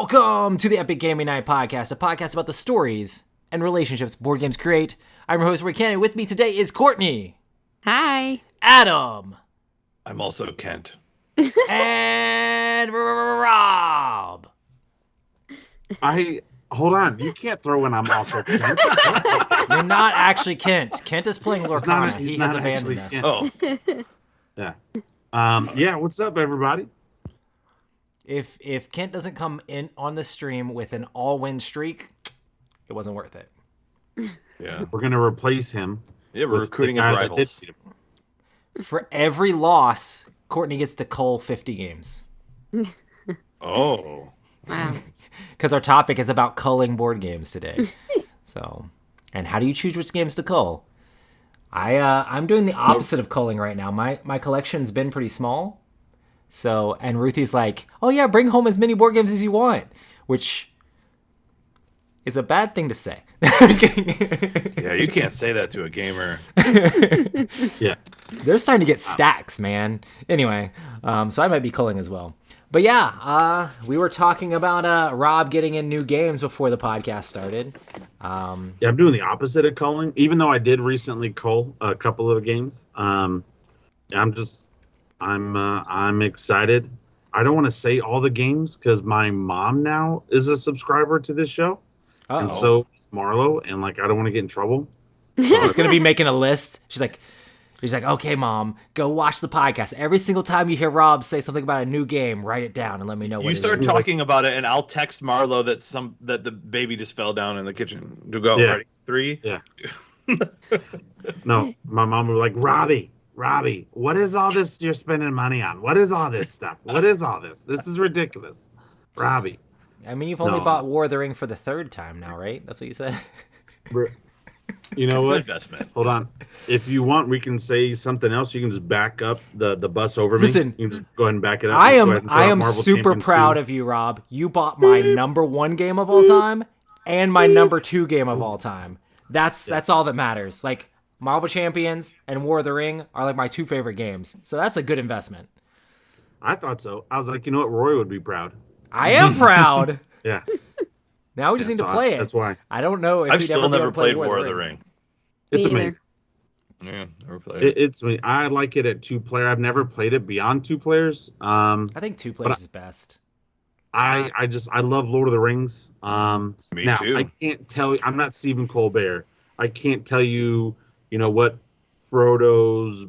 Welcome to the Epic Gaming Night Podcast, a podcast about the stories and relationships board games create. I'm your host, Rick Cannon. With me today is Courtney. Hi. Adam. I'm also Kent. And Rob. Hold on. You can't throw in I'm also Kent. You're not actually Kent. Kent is playing Lorcana. He has abandoned us. Oh. Yeah. Yeah, what's up, everybody? If Kent doesn't come in on the stream with an all-win streak, it wasn't worth it. Yeah. We're going to replace him. Yeah, we're recruiting his rivals. For every loss, Courtney gets to cull 50 games. Oh. Wow. Because our topic is about culling board games today. And how do you choose which games to cull? I'm doing the opposite of culling right now. My collection's been pretty small. And Ruthie's like, oh yeah, bring home as many board games as you want, which is a bad thing to say. I'm just kidding. Yeah, you can't say that to a gamer. Yeah. They're starting to get stacks, man. Anyway, so I might be culling as well. But yeah, we were talking about Rob getting in new games before the podcast started. Yeah, I'm doing the opposite of culling, even though I did recently cull a couple of games. I'm excited. I don't want to say all the games because my mom now is a subscriber to this show. Uh-oh. And so is Marlo, and I don't want to get in trouble. She's gonna be making a list. She's like, okay, Mom, go watch the podcast. Every single time you hear Rob say something about a new game, write it down and let me know what You it start is. talking about it, and I'll text Marlo that the baby just fell down in the kitchen. To go. Yeah. Ready? 3. Yeah. No, my mom was like, Robbie, what is all this you're spending money on? What is all this stuff? What is all this? This is ridiculous. Robbie. I mean, you've only bought War of the Ring for the third time now, right? That's what you said? You know what? Investment. Hold on. If you want, we can say something else. You can just back up the bus over me. Listen, you can just go ahead and back it up. I am super proud of you, Rob. You bought my number 1 game of all time and my number 2 game of all time. That's all that matters. Marvel Champions and War of the Ring are my 2 favorite games. So that's a good investment. I thought so. I was like, you know what? Roy would be proud. I am proud. Yeah. Now we just need to play it. That's why. I don't know if I've he'd still ever never played War of the Ring. It's Me either. amazing. Yeah, never played it. It's me. I like it at 2-player. I've never played it beyond 2 players. I think 2 players is best. I love Lord of the Rings. Me now, too. I can't tell you. I'm not Stephen Colbert. I can't tell you, what Frodo's,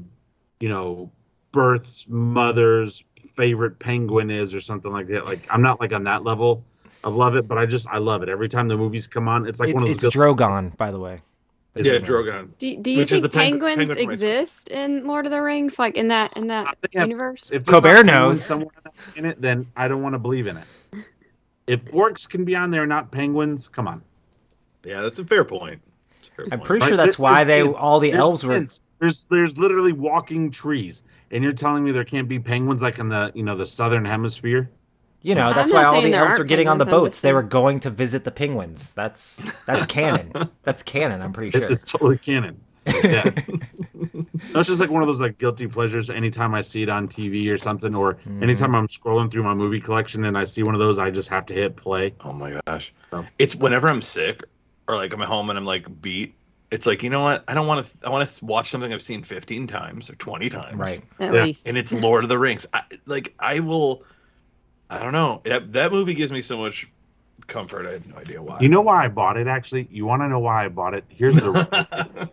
mother's favorite penguin is or something like that. I'm not on that level of love it, but I love it. Every time the movies come on, it's one of those. It's Drogon, by the way. Yeah, Drogon. Do you think penguins exist in Lord of the Rings, in that universe? If Colbert knows. Somewhere in it, then I don't want to believe in it. If orcs can be on there, not penguins, come on. Yeah, that's a fair point. I'm pretty sure that's why all the elves were. There's literally walking trees, and you're telling me there can't be penguins in the the southern hemisphere. That's why all the elves were getting on the boats. They were going to visit the penguins. That's canon. That's canon. I'm pretty sure. It's totally canon. Yeah. That's just one of those guilty pleasures. Anytime I see it on TV or something, or anytime I'm scrolling through my movie collection and I see one of those, I just have to hit play. Oh my gosh. So. It's whenever I'm sick or I'm at home and I'm beat. It's you know what? I want to watch something I've seen 15 times or 20 times. Right. At least. And it's Lord of the Rings. I don't know. That movie gives me so much comfort. I have no idea why. You know why I bought it, actually? You want to know why I bought it? Here's the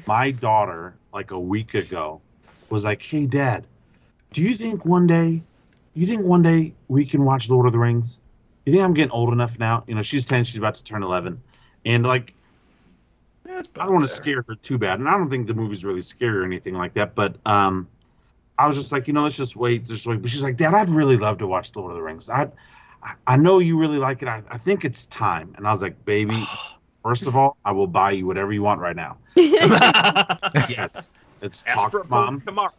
My daughter, a week ago, was like, hey, Dad, do you think one day we can watch Lord of the Rings? You think I'm getting old enough now? She's 10. She's about to turn 11. And, I don't want to scare her too bad. And I don't think the movie's really scary or anything like that. But I was just let's just wait. But she's like, Dad, I'd really love to watch Lord of the Rings. I know you really like it. I think it's time. And I was like, baby, first of all, I will buy you whatever you want right now. Yes. Let's talk, Mom. Tomorrow.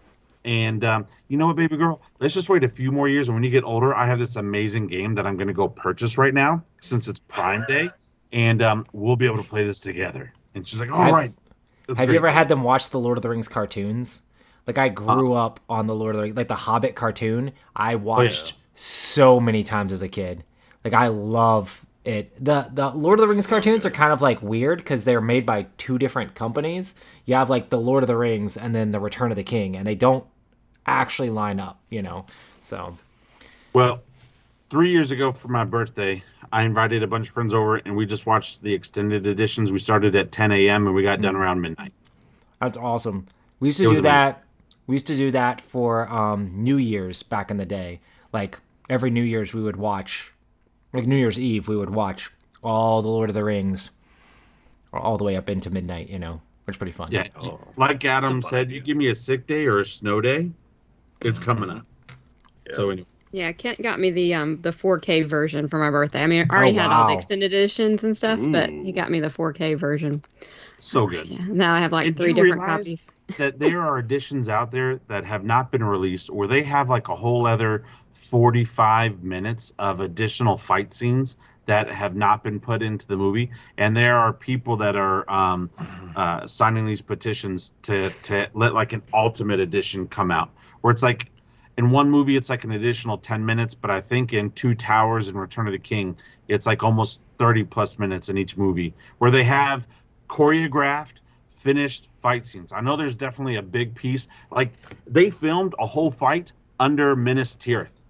And you know what, baby girl? Let's just wait a few more years. And when you get older, I have this amazing game that I'm going to go purchase right now since it's Prime Day. And we'll be able to play this together. And she's like, all right. Have you ever had them watch the Lord of the Rings cartoons? I grew up on the Lord of the Rings, the Hobbit cartoon. I watched so many times as a kid. Like I love it. The Lord of the Rings cartoons are kind of like weird because they're made by two different companies. You have like the Lord of the Rings and then the Return of the King, and they don't actually line up, So Well, 3 years ago for my birthday, I invited a bunch of friends over, and we just watched the extended editions. We started at 10 a.m. and we got done around midnight. that's awesome. We used to It was do amazing. that. We used to do that for New Year's back in the day. Like every New Year's, we would watch, like New Year's Eve, we would watch all the Lord of the Rings, all the way up into midnight. Which is pretty fun. Yeah, like Adam said, you give me a sick day or a snow day, it's coming up. Yeah. So anyway. Yeah, Kent got me the 4K version for my birthday. I mean, I already had all the wow. extended editions and stuff, but he got me the 4K version. So good. Yeah, now I have like And do 3 you different realize copies. that there are editions out there that have not been released, or they have like a whole other 45 minutes of additional fight scenes that have not been put into the movie. And there are people that are signing these petitions to let like an ultimate edition come out, where it's like in one movie it's like an additional 10 minutes, but I think in Two Towers and Return of the King it's like almost 30 plus minutes in each movie, where they have choreographed, finished fight scenes. I know there's definitely a big piece. Like they filmed a whole fight under Minas Tirith,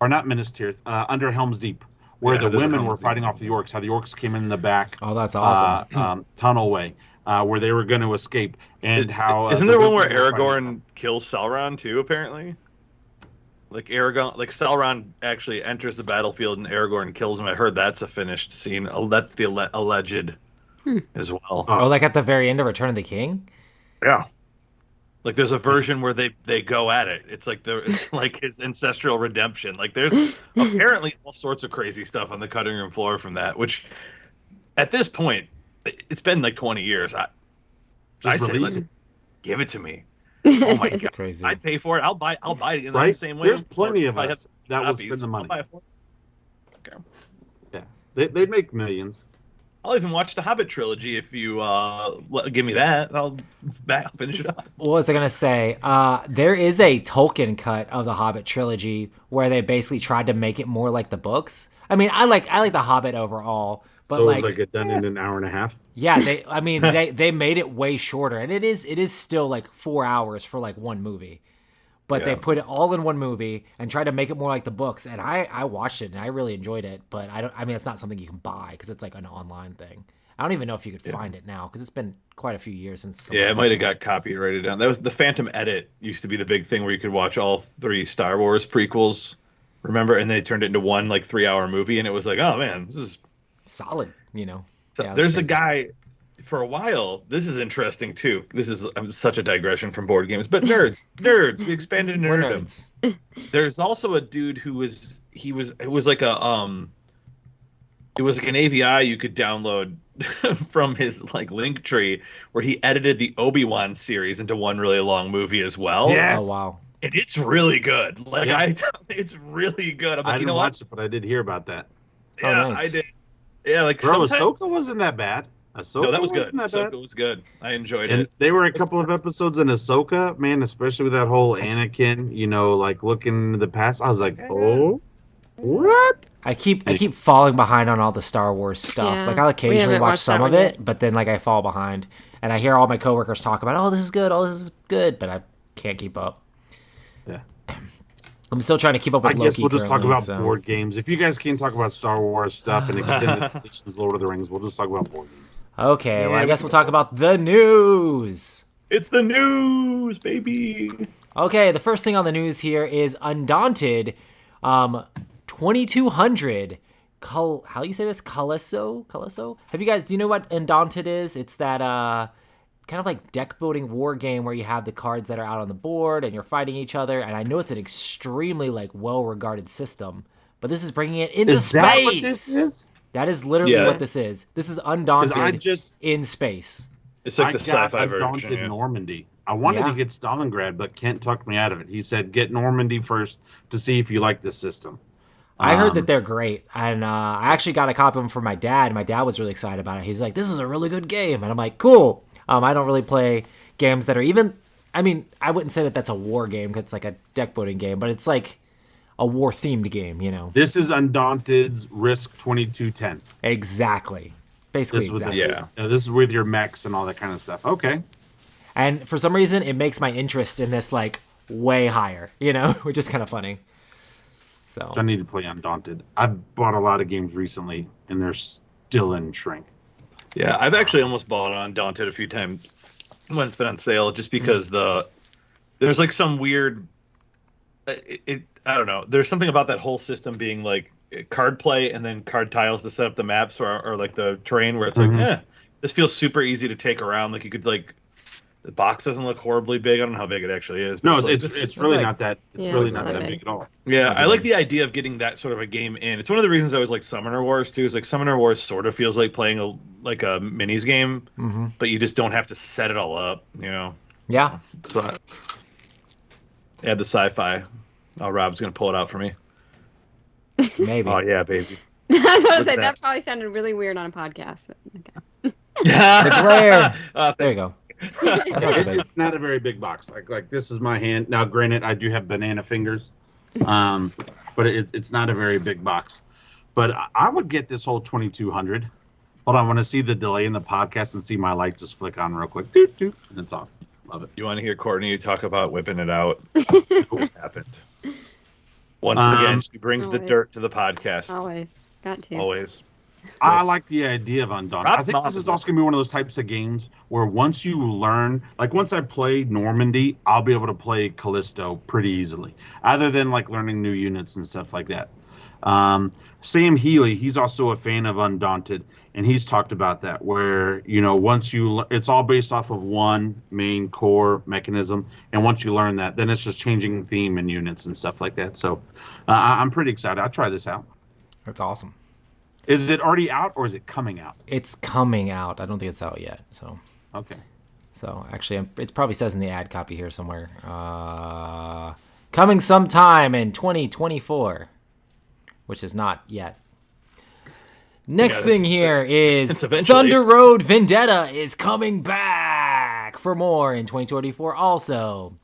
or not Minas Tirith, under Helm's Deep, where the women were fighting off the orcs. How the orcs came in the back. Oh, that's awesome. Tunnel way, where they were going to escape, and how isn't there one where Aragorn kills Sauron too? Apparently, like Sauron actually enters the battlefield and Aragorn kills him. I heard that's a finished scene. Oh, that's the alleged as well. Oh, like at the very end of Return of the King? Yeah. Like there's a version where they go at it. It's like his ancestral redemption. Like there's apparently all sorts of crazy stuff on the cutting room floor from that. Which, at this point, it's been like 20 years. I say, let's give it to me. Oh my god, crazy. I'd pay for it. I'll buy it in right? the same way. There's plenty of us that will spend the money. Okay. Yeah, they'd make millions. I'll even watch the Hobbit trilogy if you give me that. I'll finish it up. What was I gonna say? There is a Tolkien cut of the Hobbit trilogy where they basically tried to make it more like the books. I mean, I like the Hobbit overall, but so it was like done in an hour and a half. Yeah, they made it way shorter, and it is still like 4 hours for like one movie. But they put it all in one movie and tried to make it more like the books. And I watched it and I really enjoyed it. But I mean, it's not something you can buy because it's like an online thing. I don't even know if you could find it now because it's been quite a few years since. Yeah, it might have got copyrighted down. That was the Phantom Edit used to be the big thing where you could watch all 3 Star Wars prequels. Remember? And they turned it into one like 3-hour movie, and it was like, oh man, this is solid. So Yeah, there's a guy. For a while, this is interesting too. This is such a digression from board games, but nerds. We expanded into nerddom. There's also a dude it was like an AVI you could download from his like link tree where he edited the Obi-Wan series into one really long movie as well. Yes. Oh wow. And it's really good. Like it's really good. I'm like, I didn't watch it, but I did hear about that. Yeah, nice. I did. Yeah, like Bro, sometimes... Ahsoka wasn't that bad. No, that was good. Ahsoka was good. I enjoyed and it. There were a couple of episodes in Ahsoka, man, especially with that whole Anakin, like looking into the past. I was like, oh, what? I keep falling behind on all the Star Wars stuff. Yeah, Like I'll occasionally watch watched some that of one it, yet. but then like I fall behind, and I hear all my coworkers talk about, oh, this is good, but I can't keep up. Yeah. I'm still trying to keep up with I Loki. guess we'll just talk currently, about board games. If you guys can't talk about Star Wars stuff and extended editions, Lord of the Rings, we'll just talk about board games. Okay, well, I Yeah, guess we'll talk about the news. It's the news, baby. Okay, the first thing on the news here is Undaunted 2200. How do you say this? Calesso? Do you know what Undaunted is? It's that kind of like deck building war game where you have the cards that are out on the board and you're fighting each other. And I know it's an extremely like well-regarded system, but this is bringing it into space. That what this is? That is literally what this is. This is Undaunted in space. It's like the sci-fi version. Undaunted Normandy. I wanted to get Stalingrad, but Kent talked me out of it. He said, get Normandy first to see if you like the system. I heard that they're great, and I actually got a copy of them for my dad. My dad was really excited about it. He's like, this is a really good game. And I'm like, cool. I don't really play games that are even... I mean, I wouldn't say that that's a war game because it's like a deck building game, but it's like a war themed game, you know. This is Undaunted's Risk 2210. Exactly. Basically, exactly. This is with your mechs and all that kind of stuff. Okay. And for some reason, it makes my interest in this like way higher, you know, which is kind of funny. So I need to play Undaunted. I've bought a lot of games recently, and they're still in shrink. Yeah, I've actually almost bought Undaunted a few times when it's been on sale, just because there's like some weird. I don't know. There's something about that whole system being like card play and then card tiles to set up the maps or like the terrain, where it's like, this feels super easy to take around. Like you could like. The box doesn't look horribly big. I don't know how big it actually is. No, it's really not that. It's really not that big at all. Yeah, I like the idea of getting that sort of a game in. It's one of the reasons I always like Summoner Wars too. Is like Summoner Wars sort of feels like playing a minis game, but you just don't have to set it all up. You know. Yeah. But add the sci-fi. Oh, Rob's gonna pull it out for me. Maybe. Oh yeah, baby. I was going to say that probably sounded really weird on a podcast. But okay. The glare. There you go. It's not a very big box. Like this is my hand. Now, granted, I do have banana fingers, but it's not a very big box. But I would get this whole 2200. Hold on, I want to see the delay in the podcast and see my light just flick on real quick. Doot, doot, and it's off. Love it. You want to hear Courtney talk about whipping it out? What's happened? Once again, she brings the dirt to the podcast. Always. Got to. Always. I like the idea of Undaunted. I think this is also going to be one of those types of games where once you learn, like once I play Normandy, I'll be able to play Callisto pretty easily, other than like learning new units and stuff like that. Sam Healy, he's also a fan of Undaunted, and he's talked about that where, you know, once it's all based off of one main core mechanism, and once you learn that, then it's just changing theme and units and stuff like that. So I'm pretty excited. I'll try this out. That's awesome. Is it already out or is it coming out? It's coming out. I don't think it's out yet. So okay. So actually, it probably says in the ad copy here somewhere. Coming sometime in 2024, which is not yet. Next thing here is Thunder Road Vendetta is coming back for more in 2024 also.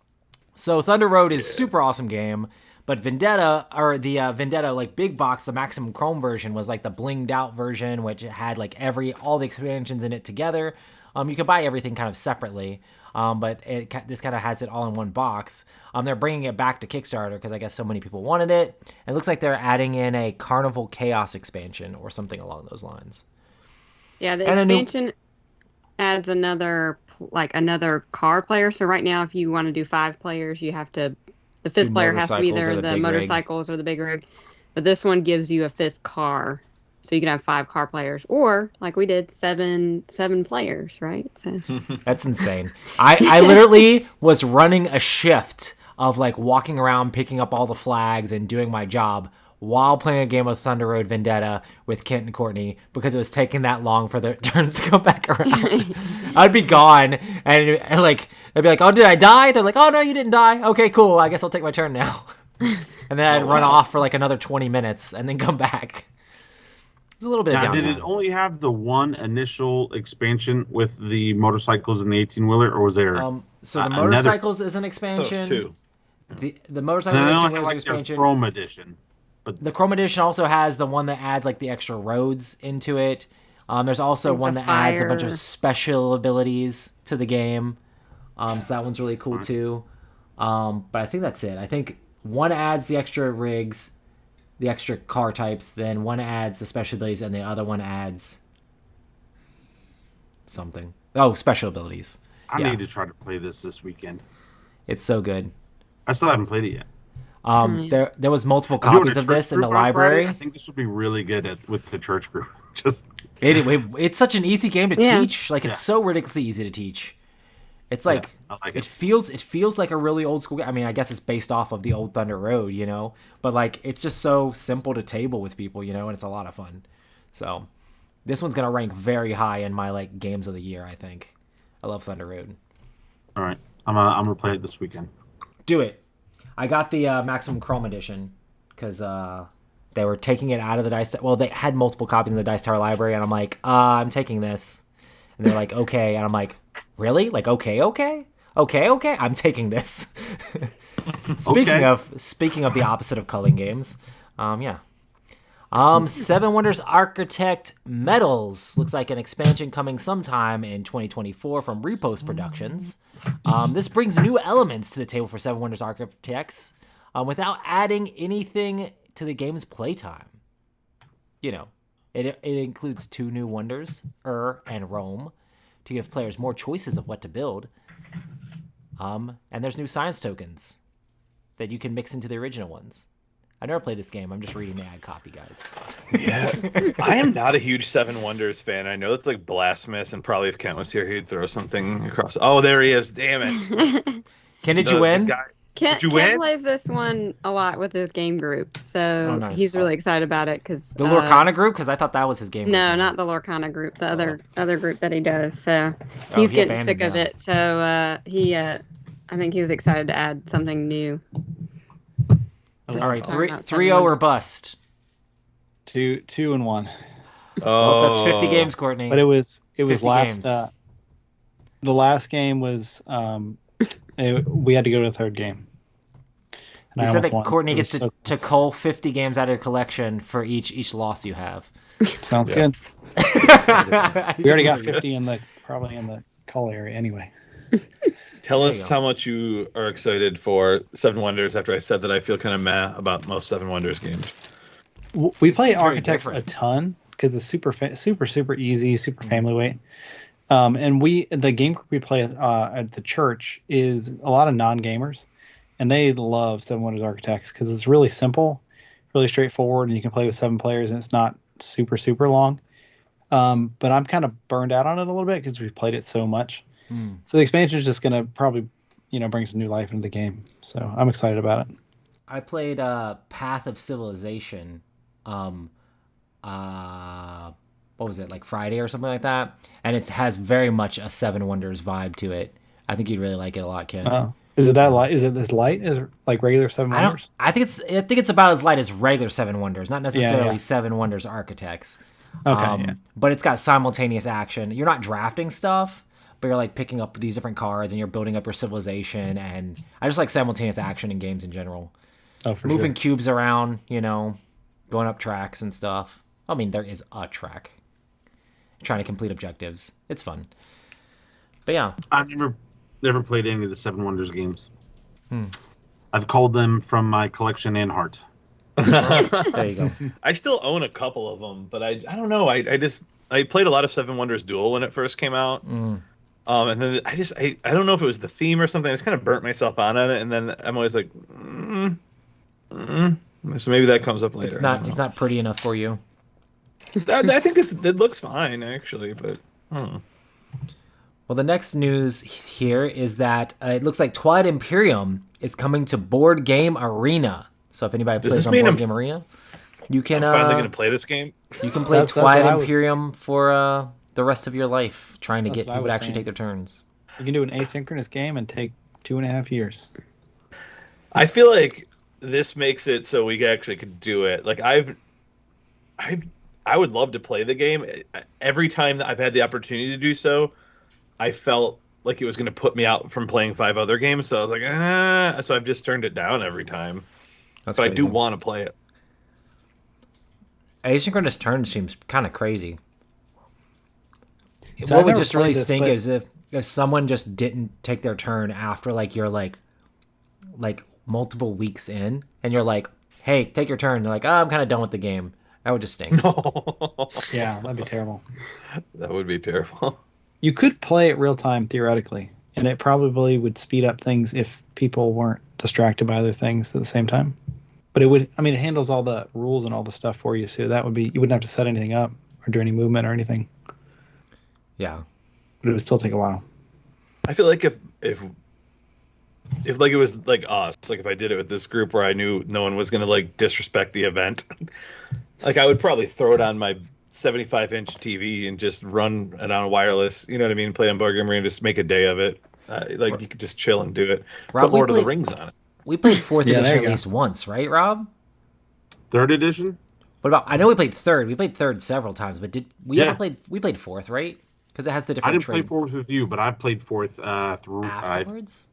So Thunder Road is super awesome game. But Vendetta, or the Vendetta like big box, the Maximum Chrome version was like the blinged out version, which had like all the expansions in it together. You could buy everything kind of separately, but this kind of has it all in one box. They're bringing it back to Kickstarter because I guess so many people wanted it. It looks like they're adding in a Carnival Chaos expansion or something along those lines. Yeah, the expansion adds another car player. So right now, if you want to do 5 players, you have to. The 5th player has to be either the motorcycles or the big rig. But this one gives you a 5th car. So you can have 5 car players. Or, like we did, 7 players, right? So. That's insane. I literally was running a shift of like walking around, picking up all the flags and doing my job while playing a game of Thunder Road Vendetta with Kent and Courtney because it was taking that long for the turns to come back around. I'd be gone and like I'd be like, "Oh, did I die?" They're like, "Oh no, you didn't die. Okay, cool. I guess I'll take my turn now." And then I'd run off for like another 20 minutes and then come back. It's a little bit of downtime. Did it only have the one initial expansion with the motorcycles and the 18-wheeler, or was there? So the motorcycles is an expansion. Those two. The motorcycles and 18-wheelers like expansion. The Chrome edition. But the Chrome edition also has the one that adds like the extra roads into it. There's also one that adds a bunch of special abilities to the game. So that one's really cool too. But I think that's it. I think one adds the extra rigs, the extra car types, then one adds the special abilities, and the other one adds something. Oh, special abilities. I need to try to play this weekend. It's so good. I still haven't played it yet. There was multiple copies of this in the library. I think this would be really good with the church group. It's such an easy game to teach. Like it's so ridiculously easy to teach. It's like, it feels like a really old school game. I mean, I guess it's based off of the old Thunder Road, you know, but like it's just so simple to table with people, you know, and it's a lot of fun. So this one's gonna rank very high in my like games of the year. I think I love Thunder Road. All right, I'm gonna play it this weekend. Do it. I got the Maximum Chrome edition because they were taking it out of the Dice. Well, they had multiple copies in the Dice Tower library, and I'm like, I'm taking this. And they're like, okay. And I'm like, really? Like, okay. I'm taking this. Speaking of the opposite of culling games, yeah. Seven Wonders Architect Metals looks like an expansion coming sometime in 2024 from Repost Productions. This brings new elements to the table for Seven Wonders Architects without adding anything to the game's playtime. You know, it includes 2 new wonders, and Rome, to give players more choices of what to build. And there's new science tokens that you can mix into the original ones. I never played this game. I'm just reading the ad copy, guys. Yeah. I am not a huge Seven Wonders fan. I know it's like blasphemous, and probably if Kent was here, he'd throw something across. Oh, there he is. Damn it. Ken, did you win? Ken plays this one a lot with his game group, so he's really excited about it. The Lorcana group? Because I thought that was his game group. No, not the Lorcana group. The other group that he does. So he's getting sick of it. So I think he was excited to add something new. All right, 3-0 or bust. 2-1. Oh, that's 50 games, Courtney. But it was last. Games. The last game was we had to go to the third game. You said that Courtney gets to cull 50 games out of your collection for each loss you have. Sounds good. We already got 50 probably in the cull area anyway. Tell us how much you are excited for Seven Wonders after I said that I feel kind of meh about most Seven Wonders games. We play Architects a ton because it's super easy, super family weight. And the game group we play at the church is a lot of non-gamers, and they love Seven Wonders Architects because it's really simple, really straightforward, and you can play with 7 players, and it's not super long. But I'm kind of burned out on it a little bit because we've played it so much. So the expansion is just going to probably, bring some new life into the game. So I'm excited about it. I played Path of Civilization. What was it, like Friday or something like that? And it has very much a Seven Wonders vibe to it. I think you'd really like it a lot, Ken. Is it that light? Is it as light as like regular Seven Wonders? I think it's about as light as regular Seven Wonders, not necessarily Seven Wonders Architects. Okay. But it's got simultaneous action. You're not drafting stuff, but you're like picking up these different cards and you're building up your civilization. And I just like simultaneous action in games in general. Oh, for Moving cubes around, going up tracks and stuff. I mean, there is a track. Trying to complete objectives. It's fun. But yeah. I've never played any of the Seven Wonders games. I've culled them from my collection and heart. There you go. I still own a couple of them, but I don't know. I played a lot of Seven Wonders Duel when it first came out. And then I don't know if it was the theme or something. I just kind of burnt myself on it, and then I'm always like, So maybe that comes up later. It's not pretty enough for you. I think it looks fine actually, but I don't know. Well, the next news here is that it looks like Twilight Imperium is coming to Board Game Arena. So if anybody plays on Board Game Arena, you can. I'm finally going to play this game. You can play Twilight Imperium for the rest of your life, trying to get people to actually take their turns. You can do an asynchronous game and take 2.5 years. I feel like this makes it so we actually could do it. Like I would love to play the game. Every time that I've had the opportunity to do so, I felt like it was going to put me out from playing 5 other games. So I was like, so I've just turned it down every time. So I do want to play it. Asynchronous turn seems kind of crazy. So what would just really stink is if someone just didn't take their turn after you're like multiple weeks in, and you're like, hey, take your turn. They're like, oh, I'm kind of done with the game. That would just stink. No. Yeah, that'd be terrible. That would be terrible. You could play it real time theoretically, and it probably would speed up things if people weren't distracted by other things at the same time. But it handles all the rules and all the stuff for you, so that would be, you wouldn't have to set anything up or do any movement or anything. Yeah. But it would still take a while. I feel like if like it was like us, like if I did it with this group where I knew no one was gonna disrespect the event, like I would probably throw it on my 75-inch TV and just run it on wireless. You know what I mean? Play on Board Game Arena, just make a day of it. You could just chill and do it. Rob, put Lord of the Rings on it. We played 4th edition at least once, right, Rob? 3rd edition? What about? I know we played 3rd. We played 3rd several times, but did we ever play? We played 4th, right? Because it has the different. I didn't play 4th with you, but I played 4th through afterwards.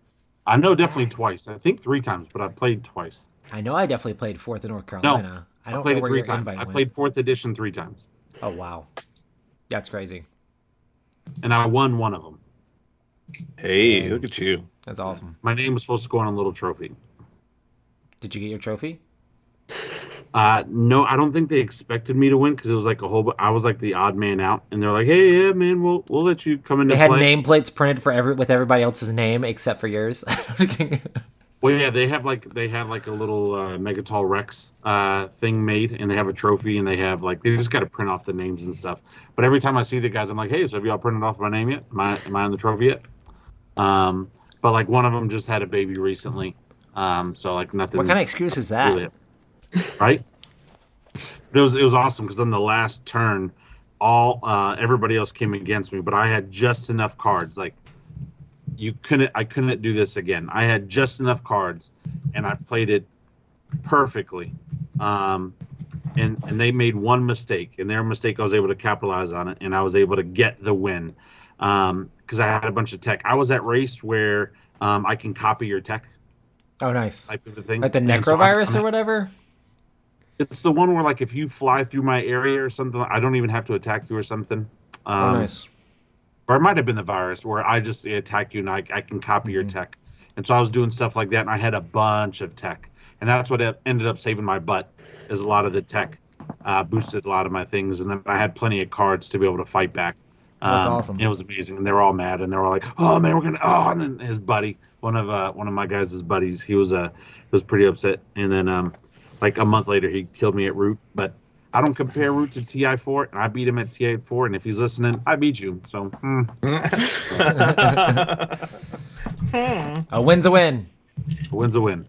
I know definitely twice. I think 3 times, but I played twice. I know I definitely played 4th in North Carolina. No, I don't played know it where 3 your times. invite I went. played 4th edition 3 times. Oh, wow. That's crazy. And I won one of them. Hey, Dang. look at you. That's awesome. My name was supposed to go on a little trophy. Did you get your trophy? No, I don't think they expected me to win because it was like I was like the odd man out, and they're like, "Hey, yeah, man, we'll let you come into They had play." nameplates printed with everybody else's name except for yours. Well, yeah, they have like a little Megatall Rex thing made, and they have a trophy, and they just got to print off the names and stuff. But every time I see the guys, I'm like, "Hey, so have y'all printed off my name yet? Am I on the trophy yet?" But like one of them just had a baby recently, so like nothing. What kind of excuse is that? Really, right? It was awesome because on the last turn, everybody else came against me, but I had just enough cards. Like I couldn't do this again. I had just enough cards, and I played it perfectly. And they made one mistake, and their mistake I was able to capitalize on it, and I was able to get the win because I had a bunch of tech. I was at race where I can copy your tech. Oh, nice. Type of thing. Like the necrovirus or whatever? It's the one where, like, if you fly through my area or something, I don't even have to attack you or something. Oh, nice. Or it might have been the virus where I just attack you and I can copy your tech. And so I was doing stuff like that, and I had a bunch of tech. And that's what ended up saving my butt, is a lot of the tech boosted a lot of my things. And then I had plenty of cards to be able to fight back. That's awesome. It was amazing. And they were all mad, and they were all like, "Oh, man, we're going to..." Oh, and then his buddy, one of my guys' buddies, he was pretty upset. And then like a month later, he killed me at Root. But I don't compare Root to TI4, and I beat him at TI4. And if he's listening, I beat you. So, A win's a win. A win's a win.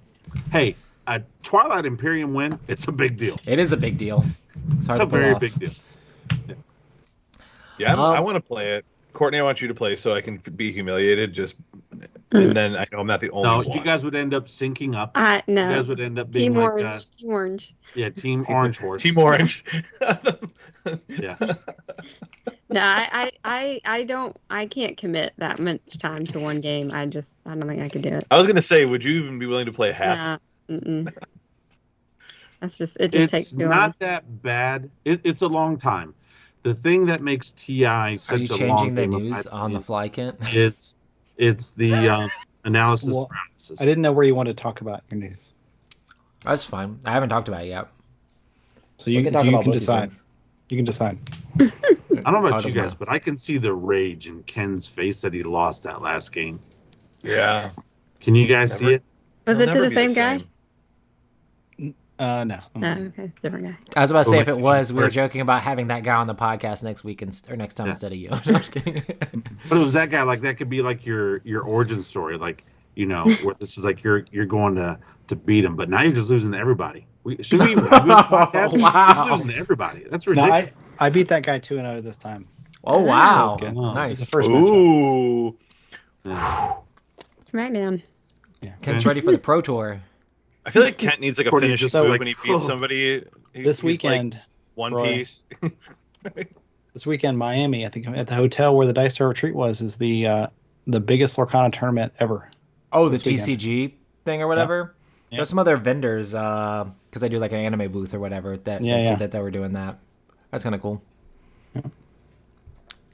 Hey, a Twilight Imperium win, it's a big deal. It is a big deal. It's hard It's a to pull very off. big deal. Yeah, I want to play it. Courtney, I want you to play so I can be humiliated. And then I know I'm not the only one. No, you guys would end up syncing up. No. You guys would end up being Team like Orange. Team Orange. Yeah, Team Orange Horse. Team Orange. Yeah. No, I can't commit that much time to one game. I don't think I could do it. I was gonna say, would you even be willing to play half? It just It's takes too long. not that bad. It's a long time. The thing that makes TI such Are you a long changing the game, news on the fly, Kent? it's the analysis Well, paralysis. I didn't know where you wanted to talk about your news, That's fine. I haven't talked about it yet. so you talk about can both these decide. things. You can decide. I don't know about How you does guys, but I can see the rage in Ken's face that he lost that last game. Yeah. Can you guys see it? Was It'll it to never the be same guy? No. Oh, okay, it's a different guy. I was about to say, if it Wait, was, we were first. joking about having that guy on the podcast next week or next time Yeah. instead of you. No, I'm just kidding. But it was that guy. Like that could be like your origin story. Like where this is like you're going to beat him, but now you're just losing to everybody. Should we even do the podcast? Wow. You're just losing to everybody. That's No, ridiculous. I beat that guy 2-0 this time. Oh, wow. That was good. Oh, Nice. It's the first matchup. Ooh. Yeah. SmackDown. Kent's ready for the Pro Tour. I feel like Kent needs like a Courtney finish just move like, when he beats oh. somebody. This He's weekend, like One Roy. Piece. Miami, I think at the hotel where the Dice Star Retreat was, is the biggest Lorcana tournament ever. Oh, the This weekend. TCG thing or whatever? Yeah. There's some other vendors, because I do like an anime booth or whatever, that said that they were doing that. That's kind of cool.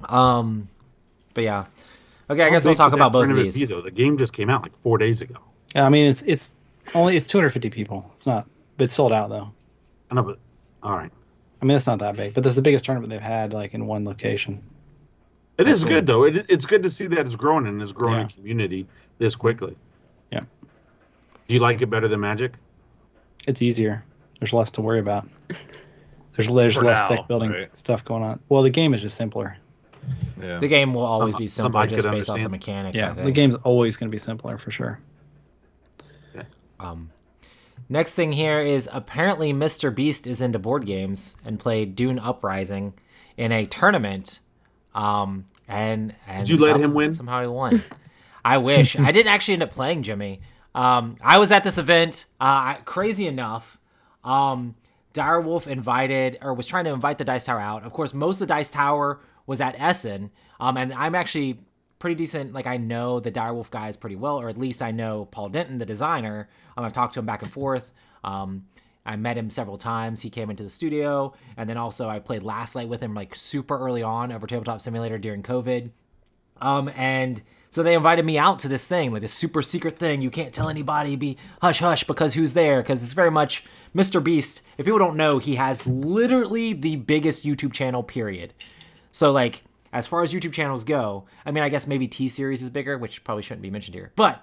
But yeah. Okay, I guess we'll talk about both of these. The game just came out like 4 days ago. Yeah, I mean it's 250 people. It's not, but it's sold out though. I know, but all right. I mean it's not that big, but that's the biggest tournament they've had like in one location. It is good though. It's good to see that it's growing and it's growing Yeah. in community this quickly. Yeah. Do you like it better than Magic? It's easier. There's less to worry about. There's less now, tech building right? stuff going on. Well, the game is just simpler. Yeah. The game will always be simpler somebody just could based off the understand. mechanics, I Yeah, think. the game's always going to be simpler for sure. Next thing here is apparently Mr. Beast is into board games and played Dune Uprising in a tournament. And Did you let him win? Somehow he won. I wish. I didn't actually end up playing, Jimmy. I was at this event. Crazy enough, Direwolf was trying to invite the Dice Tower out. Of course, most of the Dice Tower was at Essen. And I'm actually pretty decent. Like I know the Direwolf guys pretty well, or at least I know Paul Denton, the designer. I've talked to him back and forth. I met him several times. He came into the studio, and then also I played Last Light with him like super early on over Tabletop Simulator during COVID. And so they invited me out to this thing, like this super secret thing. You can't tell anybody, be hush hush, because who's there? Because it's very much Mr. Beast. If people don't know, he has literally the biggest YouTube channel, period. So like, as far as YouTube channels go, I mean, I guess maybe T-Series is bigger, which probably shouldn't be mentioned here. But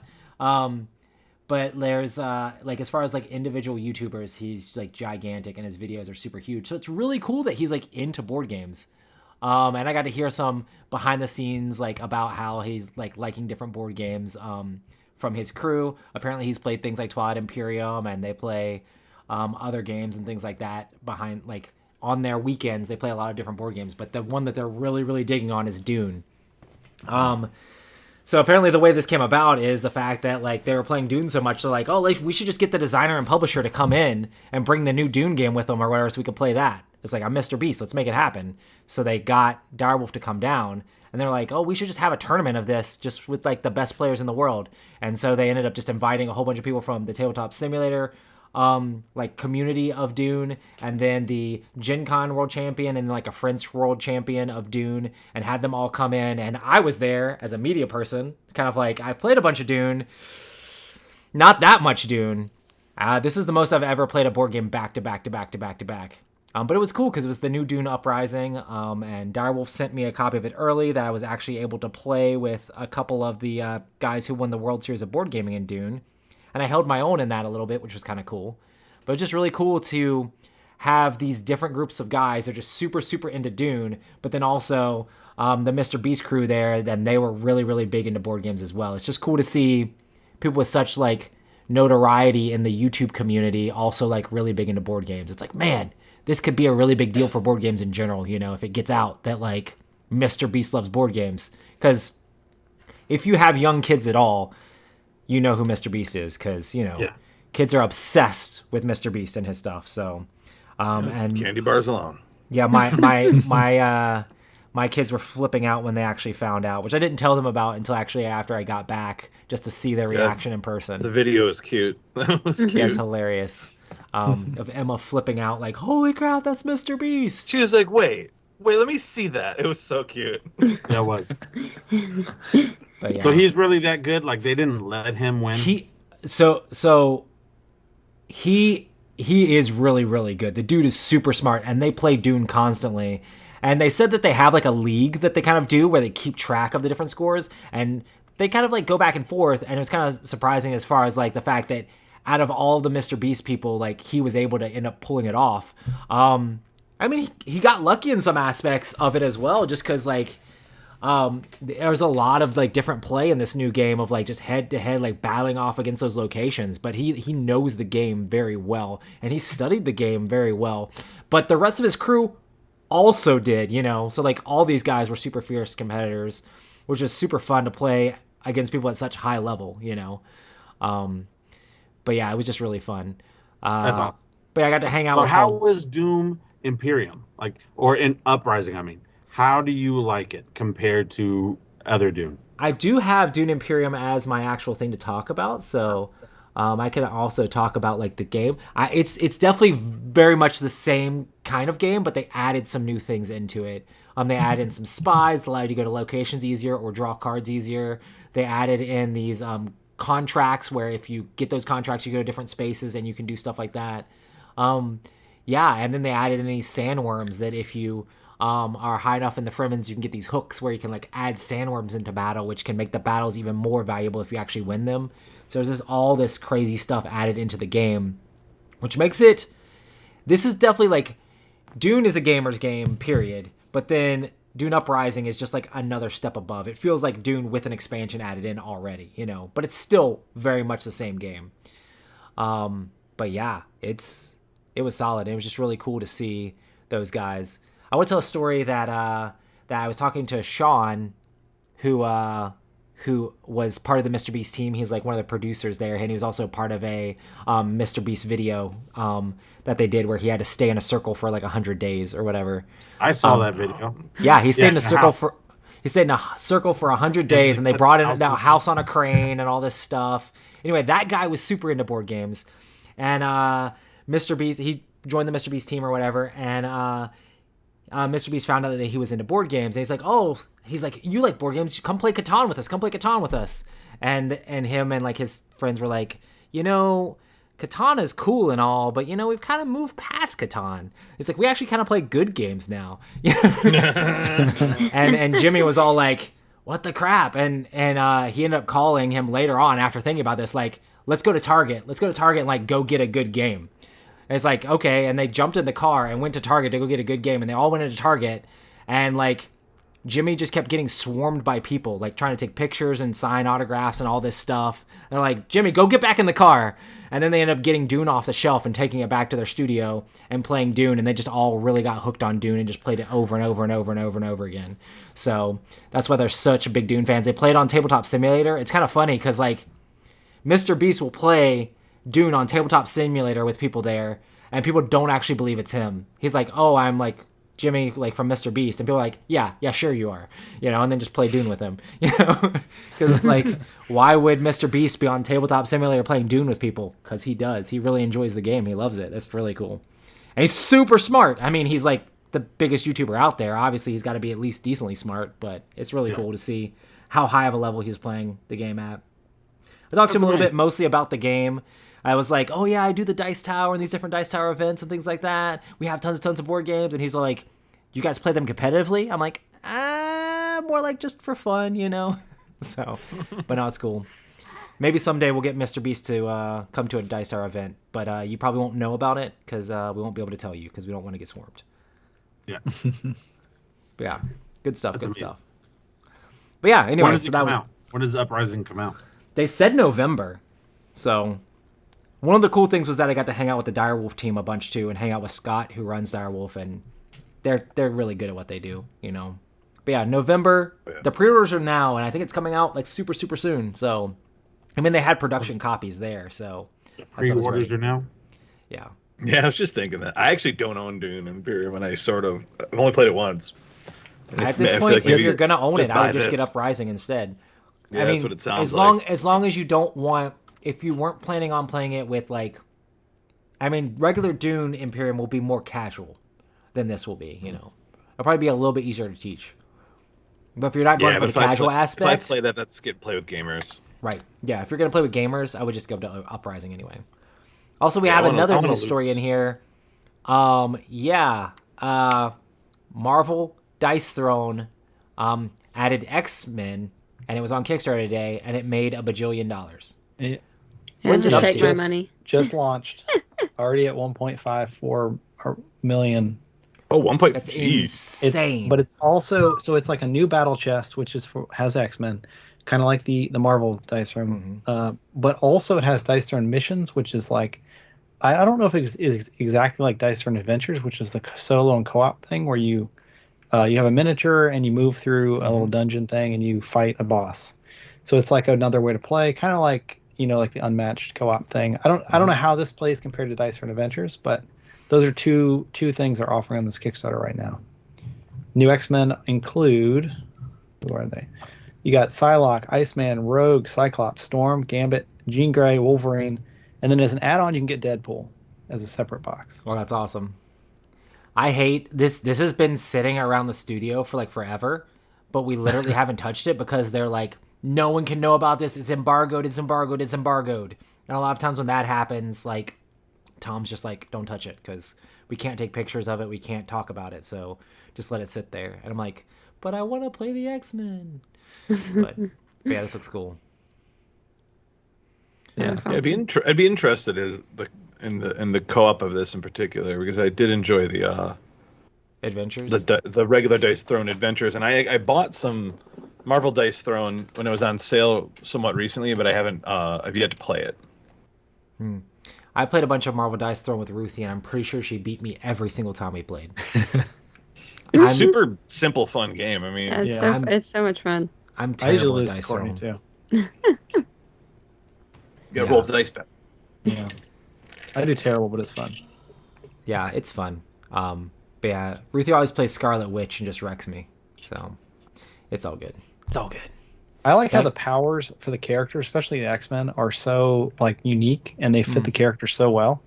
there's like, as far as like individual YouTubers, he's like gigantic and his videos are super huge. So it's really cool that he's like into board games. And I got to hear some behind the scenes, like about how he's like liking different board games, from his crew. Apparently he's played things like Twilight Imperium, and they play, other games and things like that behind, like on their weekends, they play a lot of different board games, but the one that they're really, really digging on is Dune. So apparently the way this came about is the fact that like they were playing Dune so much, they're like, oh, like, we should just get the designer and publisher to come in and bring the new Dune game with them or whatever, so we could play that. It's like, I'm Mr. Beast, let's make it happen. So they got Direwolf to come down, and they're like, oh, we should just have a tournament of this just with like the best players in the world. And so they ended up just inviting a whole bunch of people from the Tabletop Simulator like community of Dune, and then the Gen Con world champion and like a French world champion of Dune, and had them all come in. And I was there as a media person, kind of like, I've played a bunch of Dune, not that much Dune. This is the most I've ever played a board game back to back to back to back to back. But it was cool because it was the new Dune Uprising, and Direwolf sent me a copy of it early that I was actually able to play with a couple of the guys who won the World Series of Board Gaming in Dune. And I held my own in that a little bit, which was kind of cool. But it's just really cool to have these different groups of guys that are just super, super into Dune, but then also the Mr. Beast crew there, then they were really, really big into board games as well. It's just cool to see people with such like notoriety in the YouTube community also like really big into board games. It's like, man, this could be a really big deal for board games in general, you know, if it gets out that like Mr. Beast loves board games. Because if you have young kids at all, you know who Mr. Beast is, because, you know, kids are obsessed with Mr. Beast and his stuff. So, and candy bars alone. Yeah, my kids were flipping out when they actually found out, which I didn't tell them about until actually after I got back, just to see their reaction in person. The video is cute. That was cute. Yeah, it's hilarious. Of Emma flipping out like, holy crap, that's Mr. Beast. She was like, wait, let me see that. It was so cute. Yeah, it was. But yeah. So he's really that good? Like, they didn't let him win? He is really, really good. The dude is super smart, and they play Dune constantly. And they said that they have like a league that they kind of do where they keep track of the different scores, and they kind of like go back and forth. And it was kind of surprising as far as like the fact that out of all the Mr. Beast people, like he was able to end up pulling it off. I mean, he got lucky in some aspects of it as well, just because like there's a lot of like different play in this new game of like just head to head, like battling off against those locations. But he knows the game very well, and he studied the game very well. But the rest of his crew also did, you know. So like all these guys were super fierce competitors, which is super fun to play against people at such high level, you know. But yeah, it was just really fun. That's awesome. But yeah, I got to hang out. So with how was Doom Imperium, like, or in Uprising? I mean, how do you like it compared to other Dune? I do have Dune Imperium as my actual thing to talk about, so I can also talk about like the game. It's definitely very much the same kind of game, but they added some new things into it. They added in some spies that allowed you to go to locations easier or draw cards easier. They added in these contracts where if you get those contracts, you go to different spaces and you can do stuff like that. Yeah, and then they added in these sandworms that if you are high enough in the Fremens, you can get these hooks where you can like add sandworms into battle, which can make the battles even more valuable if you actually win them. So there's all this crazy stuff added into the game, which makes it, this is definitely like, Dune is a gamer's game, period. But then Dune Uprising is just like another step above. It feels like Dune with an expansion added in already, you know, but it's still very much the same game. But yeah, it was solid. It was just really cool to see those guys. I want to tell a story that I was talking to Sean, who was part of the Mr. Beast team. He's like one of the producers there, and he was also part of a Mr. Beast video that they did where he had to stay in a circle for like 100 days or whatever. I saw that video. Yeah, he stayed in a circle for. he stayed in a circle for 100 days, and they brought in a house on a crane and all this stuff. Anyway, that guy was super into board games, and Mr. Beast, he joined the Mr. Beast team or whatever, and Mr. Beast found out that he was into board games, and he's like, you like board games? Come play Catan with us. And him and like his friends were like, Catan is cool and all, but we've kind of moved past Catan. It's like we actually kind of play good games now. and Jimmy was all like, what the crap? And he ended up calling him later on after thinking about this, like, let's go to Target and like go get a good game. And it's like, okay, and they jumped in the car and went to Target to go get a good game, and they all went into Target, and like Jimmy just kept getting swarmed by people, like trying to take pictures and sign autographs and all this stuff. They're like, Jimmy, go get back in the car. And then they end up getting Dune off the shelf and taking it back to their studio and playing Dune, and they just all really got hooked on Dune and just played it over and over and over and over and over again. So that's why they're such big Dune fans. They play it on Tabletop Simulator. It's kind of funny because like Mr. Beast will play Dune on Tabletop Simulator with people there, and people don't actually believe it's him. He's like, oh, I'm like Jimmy, like from Mr. Beast, and people are like, yeah, sure you are, and then just play Dune with him, because it's like, why would Mr. Beast be on Tabletop Simulator playing Dune with people? Because he does. He really enjoys the game. He loves it. That's really cool, and he's super smart. I mean, he's like the biggest YouTuber out there. Obviously, he's got to be at least decently smart, but it's really cool to see how high of a level he's playing the game at. I talked to him a little bit mostly about the game. I was like, oh yeah, I do the Dice Tower and these different Dice Tower events and things like that. We have tons of board games. And he's like, you guys play them competitively? I'm like, more like just for fun, So, but no, it's cool. Maybe someday we'll get Mr. Beast to come to a Dice Tower event, but you probably won't know about it because we won't be able to tell you because we don't want to get swarmed. Yeah. But yeah, good stuff, good stuff. But yeah, anyway, when does it come out? When does Uprising come out? They said November, so one of the cool things was that I got to hang out with the Direwolf team a bunch too, and hang out with Scott, who runs Direwolf, and they're really good at what they do, But yeah, November. The pre-orders are now, and I think it's coming out like super soon. So, I mean, they had production copies there, so pre-orders are now. Yeah. Yeah, I was just thinking that. I actually don't own Dune Imperium, and I've only played it once. At this point, if you're gonna own it, I would just get Uprising instead. Yeah, that's what it sounds like. As long as you don't want, if you weren't planning on playing it with regular Dune Imperium will be more casual than this will be. It'll probably be a little bit easier to teach. But if you're not going for the casual aspect, if I play that, that's play with gamers. Right. Yeah. If you're gonna play with gamers, I would just go to Uprising anyway. Also, we have another news story in here. Marvel Dice Throne added X-Men, and it was on Kickstarter today, and it made $1 bajillion. What's it up to? My money. Just launched. Already at 1.54 million. Oh, 1.5. That's insane. But it's also, so it's like a new battle chest, which has X-Men, kind of like the Marvel Dice Throne. Mm-hmm. But also it has Dice Throne Missions, which is like, I don't know if it's exactly like Dice Throne Adventures, which is the solo and co-op thing where you have a miniature and you move through a little dungeon thing and you fight a boss. So it's like another way to play, kind of like, like the unmatched co-op thing. I don't know how this plays compared to Dice Throne Adventures, but those are two things they're offering on this Kickstarter right now. New X-Men include, who are they? You got Psylocke, Iceman, Rogue, Cyclops, Storm, Gambit, Jean Grey, Wolverine, and then as an add-on you can get Deadpool as a separate box. Well, that's awesome. I hate this. This has been sitting around the studio for like forever, but we literally haven't touched it because they're like, no one can know about this. It's embargoed. And a lot of times when that happens, like, Tom's just like, don't touch it because we can't take pictures of it. We can't talk about it. So just let it sit there. And I'm like, but I want to play the X-Men. But yeah, this looks cool. Yeah, I'd be interested in the co-op of this in particular because I did enjoy the adventures, the regular Dice Throne adventures, and I bought some Marvel Dice Throne when it was on sale somewhat recently, but I've yet to play it. I played a bunch of Marvel Dice Throne with Ruthie, and I'm pretty sure she beat me every single time we played. It's super simple, fun game. I mean, it's so much fun. I'm terrible at Dice Throne too. You gotta roll the dice back. Yeah, I do terrible, but it's fun. Yeah, it's fun. But yeah, Ruthie always plays Scarlet Witch and just wrecks me. So, It's all good. It's all good. I like how the powers for the characters, especially the X-Men, are so like unique and they fit the character so well.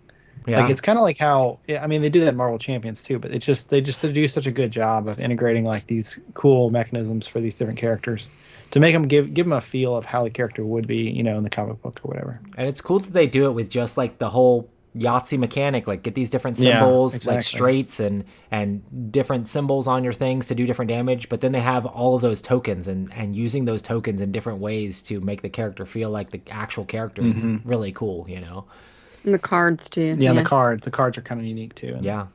Yeah. Like it's kind of like how I mean they do that in Marvel Champions too, but they just do such a good job of integrating like these cool mechanisms for these different characters to make them give them a feel of how the character would be, you know, in the comic book or whatever. And it's cool that they do it with just like the whole Yahtzee mechanic, like get these different symbols, like straights and different symbols on your things to do different damage, but then they have all of those tokens and using those tokens in different ways to make the character feel like the actual character is really cool, you know. And the cards too. Yeah, the cards are kind of unique too. Yeah.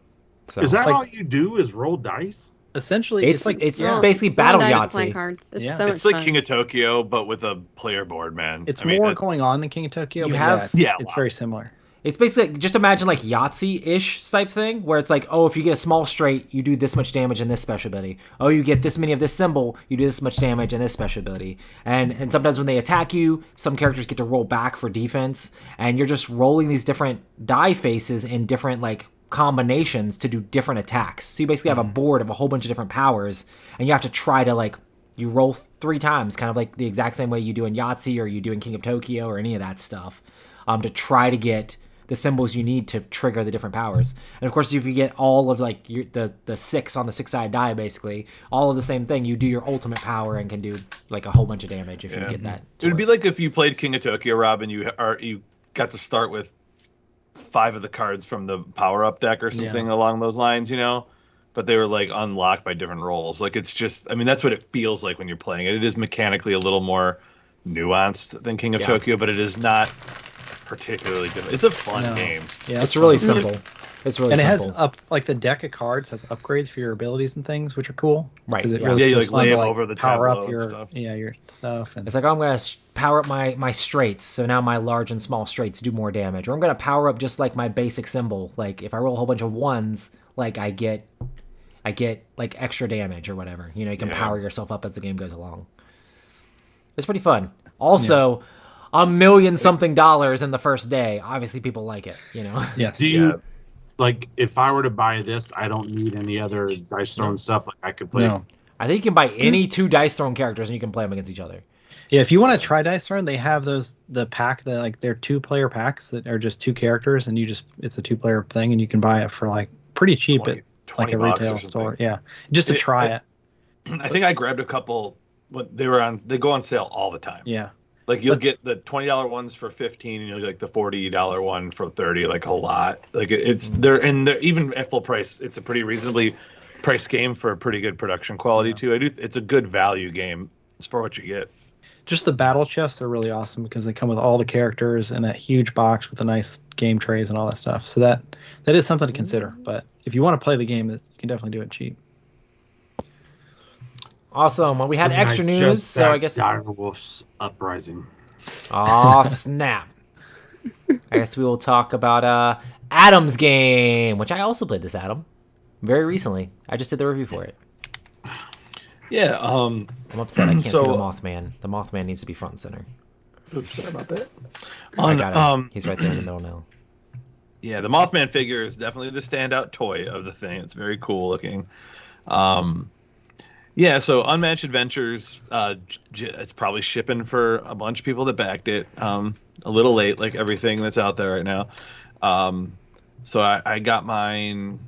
So, is that all you do is roll dice? Essentially, it's basically battle Yahtzee. Cards. It's like King of Tokyo, but with a player board, man. It's more going on than King of Tokyo. It's very similar. It's basically just imagine like Yahtzee-ish type thing where it's like, oh, if you get a small straight, you do this much damage in this special ability. Oh, you get this many of this symbol, you do this much damage in this special ability. And sometimes when they attack you, some characters get to roll back for defense, and you're just rolling these different die faces in different like combinations to do different attacks. So you basically have a board of a whole bunch of different powers, and you have to try to like you roll 3 times, kind of like the exact same way you do in Yahtzee or you do in King of Tokyo or any of that stuff, to try to get the symbols you need to trigger the different powers. And of course, if you get all of like the 6 on the 6-sided die, basically all of the same thing, you do your ultimate power and can do like a whole bunch of damage if you get that. It would be like if you played King of Tokyo, Rob, and you got to start with 5 of the cards from the power up deck or something along those lines, you know, but they were like unlocked by different roles. Like it's just, I mean, that's what it feels like when you're playing it. It is mechanically a little more nuanced than King of Tokyo, but it is not particularly difficult. It's a fun game. Yeah, it's really simple. It's really simple. And it has like the deck of cards has upgrades for your abilities and things, which are cool. Right. It really you like lay them over the power tableau up your stuff. your stuff. And it's like, oh, I'm going to power up my straights, so now my large and small straights do more damage. Or I'm going to power up just like my basic symbol. Like if I roll a whole bunch of 1s, like I get like extra damage or whatever. You know, you can power yourself up as the game goes along. It's pretty fun. Also, $1 million something in the first day. Obviously, people like it. You know. Yes. Do you like if I were to buy this? I don't need any other Dice Throne stuff. Like I could play. No. I think you can buy any 2 Dice Throne characters and you can play them against each other. Yeah, if you want to try Dice Throne, they have the pack that like they're 2-player packs that are just 2 characters, and it's a 2-player thing, and you can buy it for like pretty cheap at like a retail store. Yeah, just to try it. I think I grabbed a couple when they go on sale all the time. Yeah. Like you'll get the $20 ones for $15, and you'll get like the $40 one for $30, like a lot. Like they're even at full price. It's a pretty reasonably priced game for a pretty good production quality too. It's a good value game for what you get. Just the battle chests are really awesome because they come with all the characters and that huge box with the nice game trays and all that stuff. So that is something to consider. But if you want to play the game, you can definitely do it cheap. Awesome. Well, we had extra news, so I guess Direwolf's Uprising. Oh, snap. I guess we will talk about Adam's game, which I also played this, Adam, very recently. I just did the review for it. Yeah. I'm upset I can't see the Mothman. The Mothman needs to be front and center. Oops, sorry about that. I got him. He's right there in the middle now. Yeah, the Mothman figure is definitely the standout toy of the thing. It's very cool looking. Yeah, so Unmatched Adventures, it's probably shipping for a bunch of people that backed it. A little late, like everything that's out there right now. So I got mine.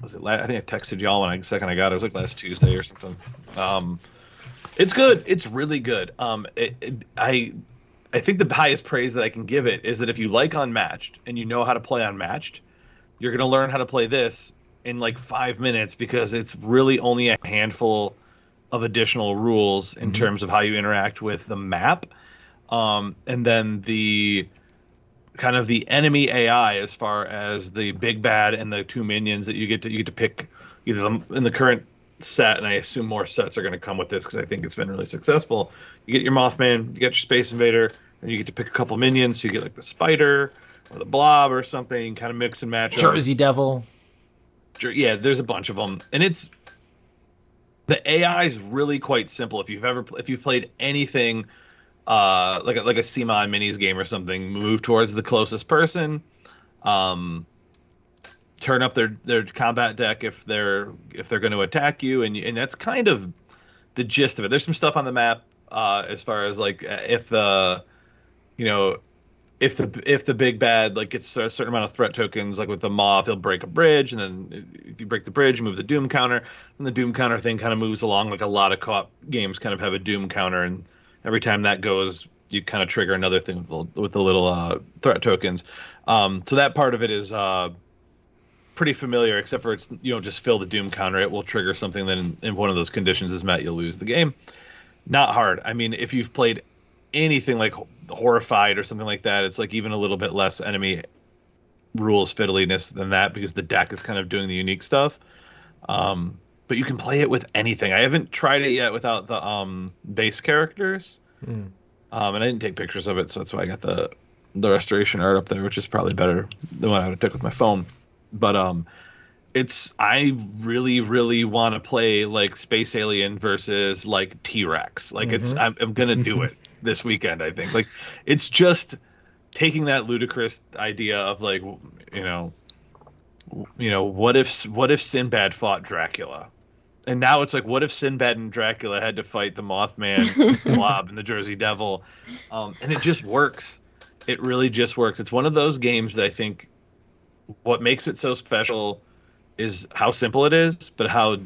I think I texted y'all when I got it. It was like last Tuesday or something. It's good. It's really good. I think the highest praise that I can give it is that if you like Unmatched and you know how to play Unmatched, you're going to learn how to play this in like 5 minutes because it's really only a handful of additional rules in terms of how you interact with the map. And then the kind of the enemy AI as far as the big bad and the 2 minions that you get to pick either in the current set, and I assume more sets are going to come with this because I think it's been really successful. You get your Mothman, you get your Space Invader, and you get to pick a couple minions. So you get like the Spider or the Blob or something, kind of mix and match. Jersey Devil. Yeah, there's a bunch of them, and the AI is really quite simple. If you've played anything like a CMON minis game or something, move towards the closest person, turn up their combat deck if they're going to attack you, and that's kind of the gist of it. There's some stuff on the map as far as like if the you know if the big bad like gets a certain amount of threat tokens, like with the moth, he'll break a bridge, and then if you break the bridge, you move the doom counter, and the doom counter thing kind of moves along. Like a lot of co-op games kind of have a doom counter, and every time that goes, you kind of trigger another thing with the little threat tokens. So that part of it is pretty familiar, except for it's you don't just fill the doom counter. It will trigger something that in one of those conditions is met, you'll lose the game. Not hard. I mean, if you've played anything like Horrified or something like that, it's like even a little bit less enemy rules fiddliness than that, because the deck is kind of doing the unique stuff. But you can play it with anything. I haven't tried it yet without the base characters. And I didn't take pictures of it, so that's why I got the restoration art up there, which is probably better than what I would have took with my phone. But I really, really want to play like Space Alien versus like T-Rex. Like I'm gonna do it this weekend, I think. Like it's just taking that ludicrous idea of like, what if Sinbad fought Dracula? And now it's like, what if Sinbad and Dracula had to fight the Mothman, Blob, and the Jersey Devil? And it just works. It really just works. It's one of those games that I think what makes it so special is how simple it is, but how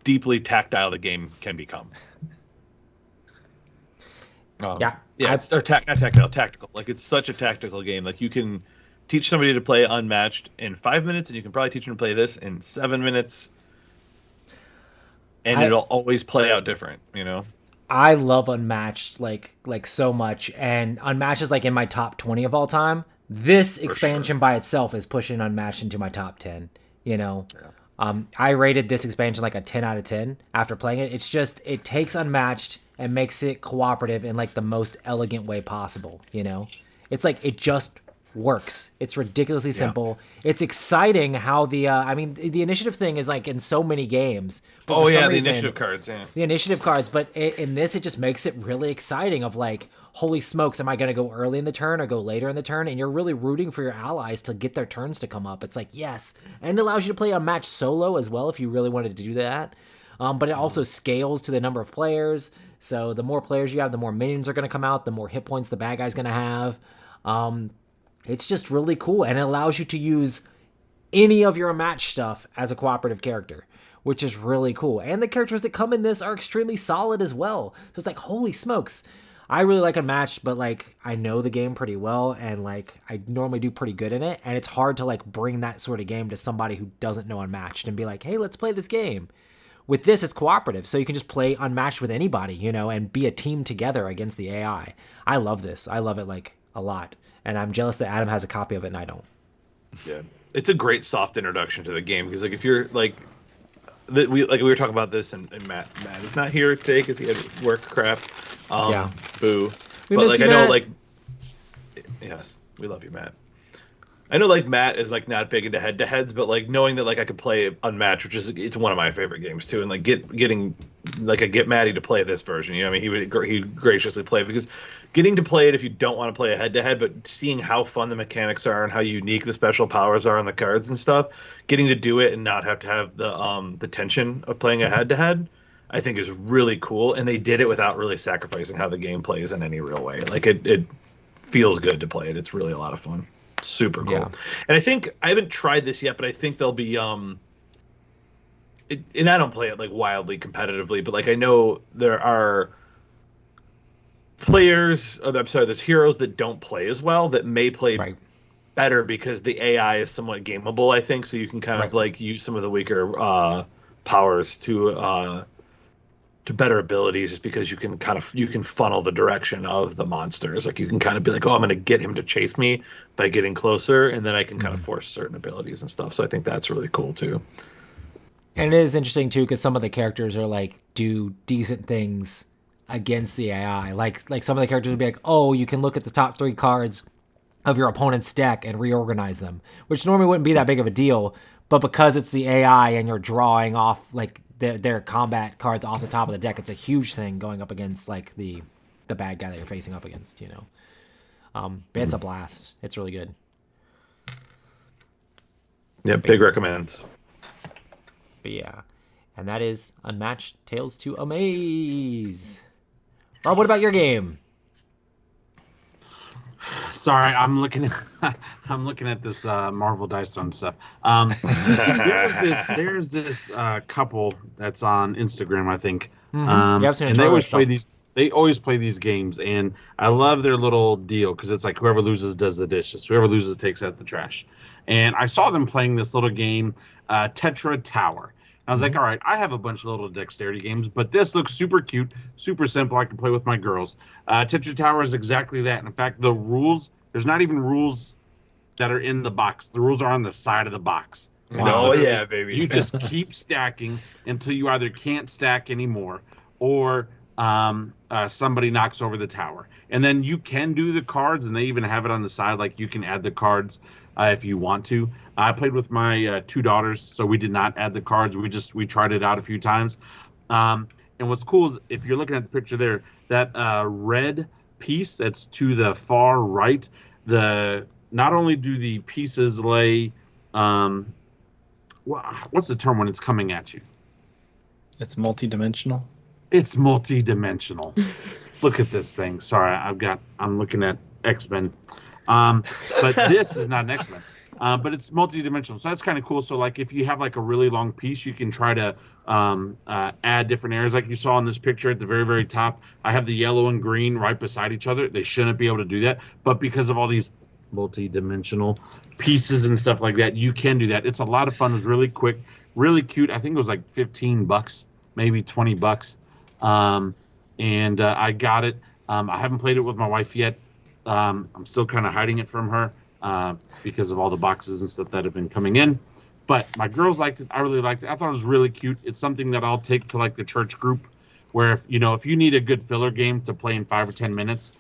deeply tactile the game can become. It's not tactical. Like it's such a tactical game. Like you can teach somebody to play Unmatched in 5 minutes, and you can probably teach them to play this in 7 minutes, and it'll always play out different. I love Unmatched like so much, and Unmatched is like in my top 20 of all time. This expansion by itself is pushing Unmatched into my top 10. I rated this expansion like a 10 out of 10 after playing it. It's just, it takes Unmatched and makes it cooperative in like the most elegant way possible. It's like, it just works. It's ridiculously simple. It's exciting how the initiative thing is like in so many games. But the initiative cards. Yeah. The initiative cards, but in this, it just makes it really exciting of like, holy smokes, am I going to go early in the turn or go later in the turn? And you're really rooting for your allies to get their turns to come up. It's like, yes. And it allows you to play a match solo as well if you really wanted to do that. But it also scales to the number of players. So the more players you have, the more minions are going to come out, the more hit points the bad guy's going to have. It's just really cool. And it allows you to use any of your match stuff as a cooperative character, which is really cool. And the characters that come in this are extremely solid as well. So it's like, holy smokes. I really like Unmatched, but like I know the game pretty well, and like I normally do pretty good in it, and it's hard to like bring that sort of game to somebody who doesn't know Unmatched and be like, hey, let's play this game. With this, it's cooperative, so you can just play Unmatched with anybody, and be a team together against the AI. I love this. I love it like a lot, and I'm jealous that Adam has a copy of it and I don't. Yeah, it's a great soft introduction to the game, because like if you're like we were talking about this, and Matt is not here today because he had work crap. Boo. But like I know, Matt. Like, yes, we love you, Matt. I know like Matt is like not big into head-to-heads, but like knowing that like I could play Unmatched, which is it's one of my favorite games too, and like getting like I get Maddie to play this version. I mean, he'd graciously play it, because getting to play it if you don't want to play a head-to-head, but seeing how fun the mechanics are and how unique the special powers are on the cards and stuff, getting to do it and not have to have the tension of playing a head-to-head, I think is really cool. And they did it without really sacrificing how the game plays in any real way. Like it feels good to play it. It's really a lot of fun. Super cool. Yeah. And I think I haven't tried this yet, but I think there'll be and I don't play it like wildly competitively, but like I know there are there's heroes that don't play as well that may play better because the AI is somewhat gameable, I think, so you can kind of like use some of the weaker powers to better abilities, just because you can funnel the direction of the monsters. Like you can kind of be like, oh, I'm going to get him to chase me by getting closer, and then I can kind of force certain abilities and stuff. So I think that's really cool too. And it is interesting too, because some of the characters are like do decent things against the AI. Like some of the characters would be like, oh, you can look at the top 3 cards of your opponent's deck and reorganize them, which normally wouldn't be that big of a deal, but because it's the AI and you're drawing off like their combat cards off the top of the deck, it's a huge thing going up against like the bad guy that you're facing up against, but it's a blast. It's really good. Yeah, big recommends. But yeah, and that is Unmatched Tales to Amaze. Rob, what about your game? Sorry, I'm looking at this Marvel Dice Zone stuff. There's this couple that's on Instagram, I think. I've seen and they always play these. They always play these games, and I love their little deal because it's like whoever loses does the dishes, whoever loses takes out the trash. And I saw them playing this little game, Tetra Tower. I was like, all right, I have a bunch of little dexterity games, but this looks super cute, super simple. I can play with my girls. Tetra Tower is exactly that. In fact, the rules, there's not even rules that are in the box. The rules are on the side of the box. Oh, yeah, baby. You just keep stacking until you either can't stack anymore or somebody knocks over the tower. And then you can do the cards, and they even have it on the side, like you can add the cards if you want to. I played with my 2 daughters, so we did not add the cards. We tried it out a few times. And what's cool is if you're looking at the picture there, that red piece that's to the far right, not only do the pieces lay, what's the term when it's coming at you? It's multi-dimensional. It's multi-dimensional. Look at this thing. Sorry, I'm looking at X-Men. But this is not an X-Men. But it's multi-dimensional, so that's kind of cool. So like if you have like a really long piece, you can try to add different areas. Like you saw in this picture at the very, very top, I have the yellow and green right beside each other. They shouldn't be able to do that, but because of all these multi-dimensional pieces and stuff like that, you can do that. It's a lot of fun. It's really quick, really cute. I think it was like $15, maybe $20. And I got it. I haven't played it with my wife yet. I'm still kind of hiding it from her because of all the boxes and stuff that have been coming in. But my girls liked it. I really liked it. I thought it was really cute. It's something that I'll take to like the church group where if you need a good filler game to play in 5 or 10 minutes,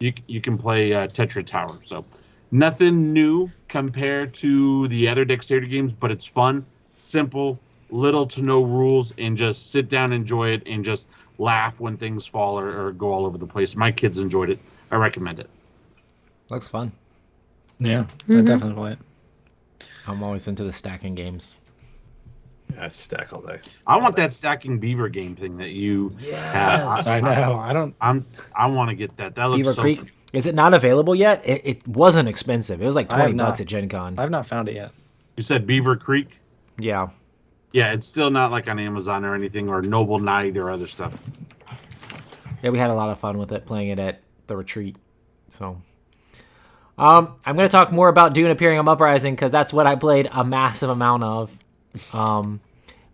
you can play Tetra Tower. So nothing new compared to the other dexterity games, but it's fun, simple, little to no rules, and just sit down, enjoy it, and just laugh when things fall or go all over the place. My kids enjoyed it. I recommend it. Looks fun. Yeah, I definitely play it. I'm always into the stacking games. Yeah, I stack all day. I want that stacking beaver game thing that you have. I know. I want to get that. That looks Beaver so Creek. cute. Is it not available yet? It wasn't expensive. It was like $20 at Gen Con. I've not found it yet. You said Beaver Creek? Yeah. Yeah, it's still not like on Amazon or anything, or Noble Night or other stuff. Yeah, we had a lot of fun with it, playing it at the retreat. So, I'm going to talk more about Dune appearing on Uprising because that's what I played a massive amount of.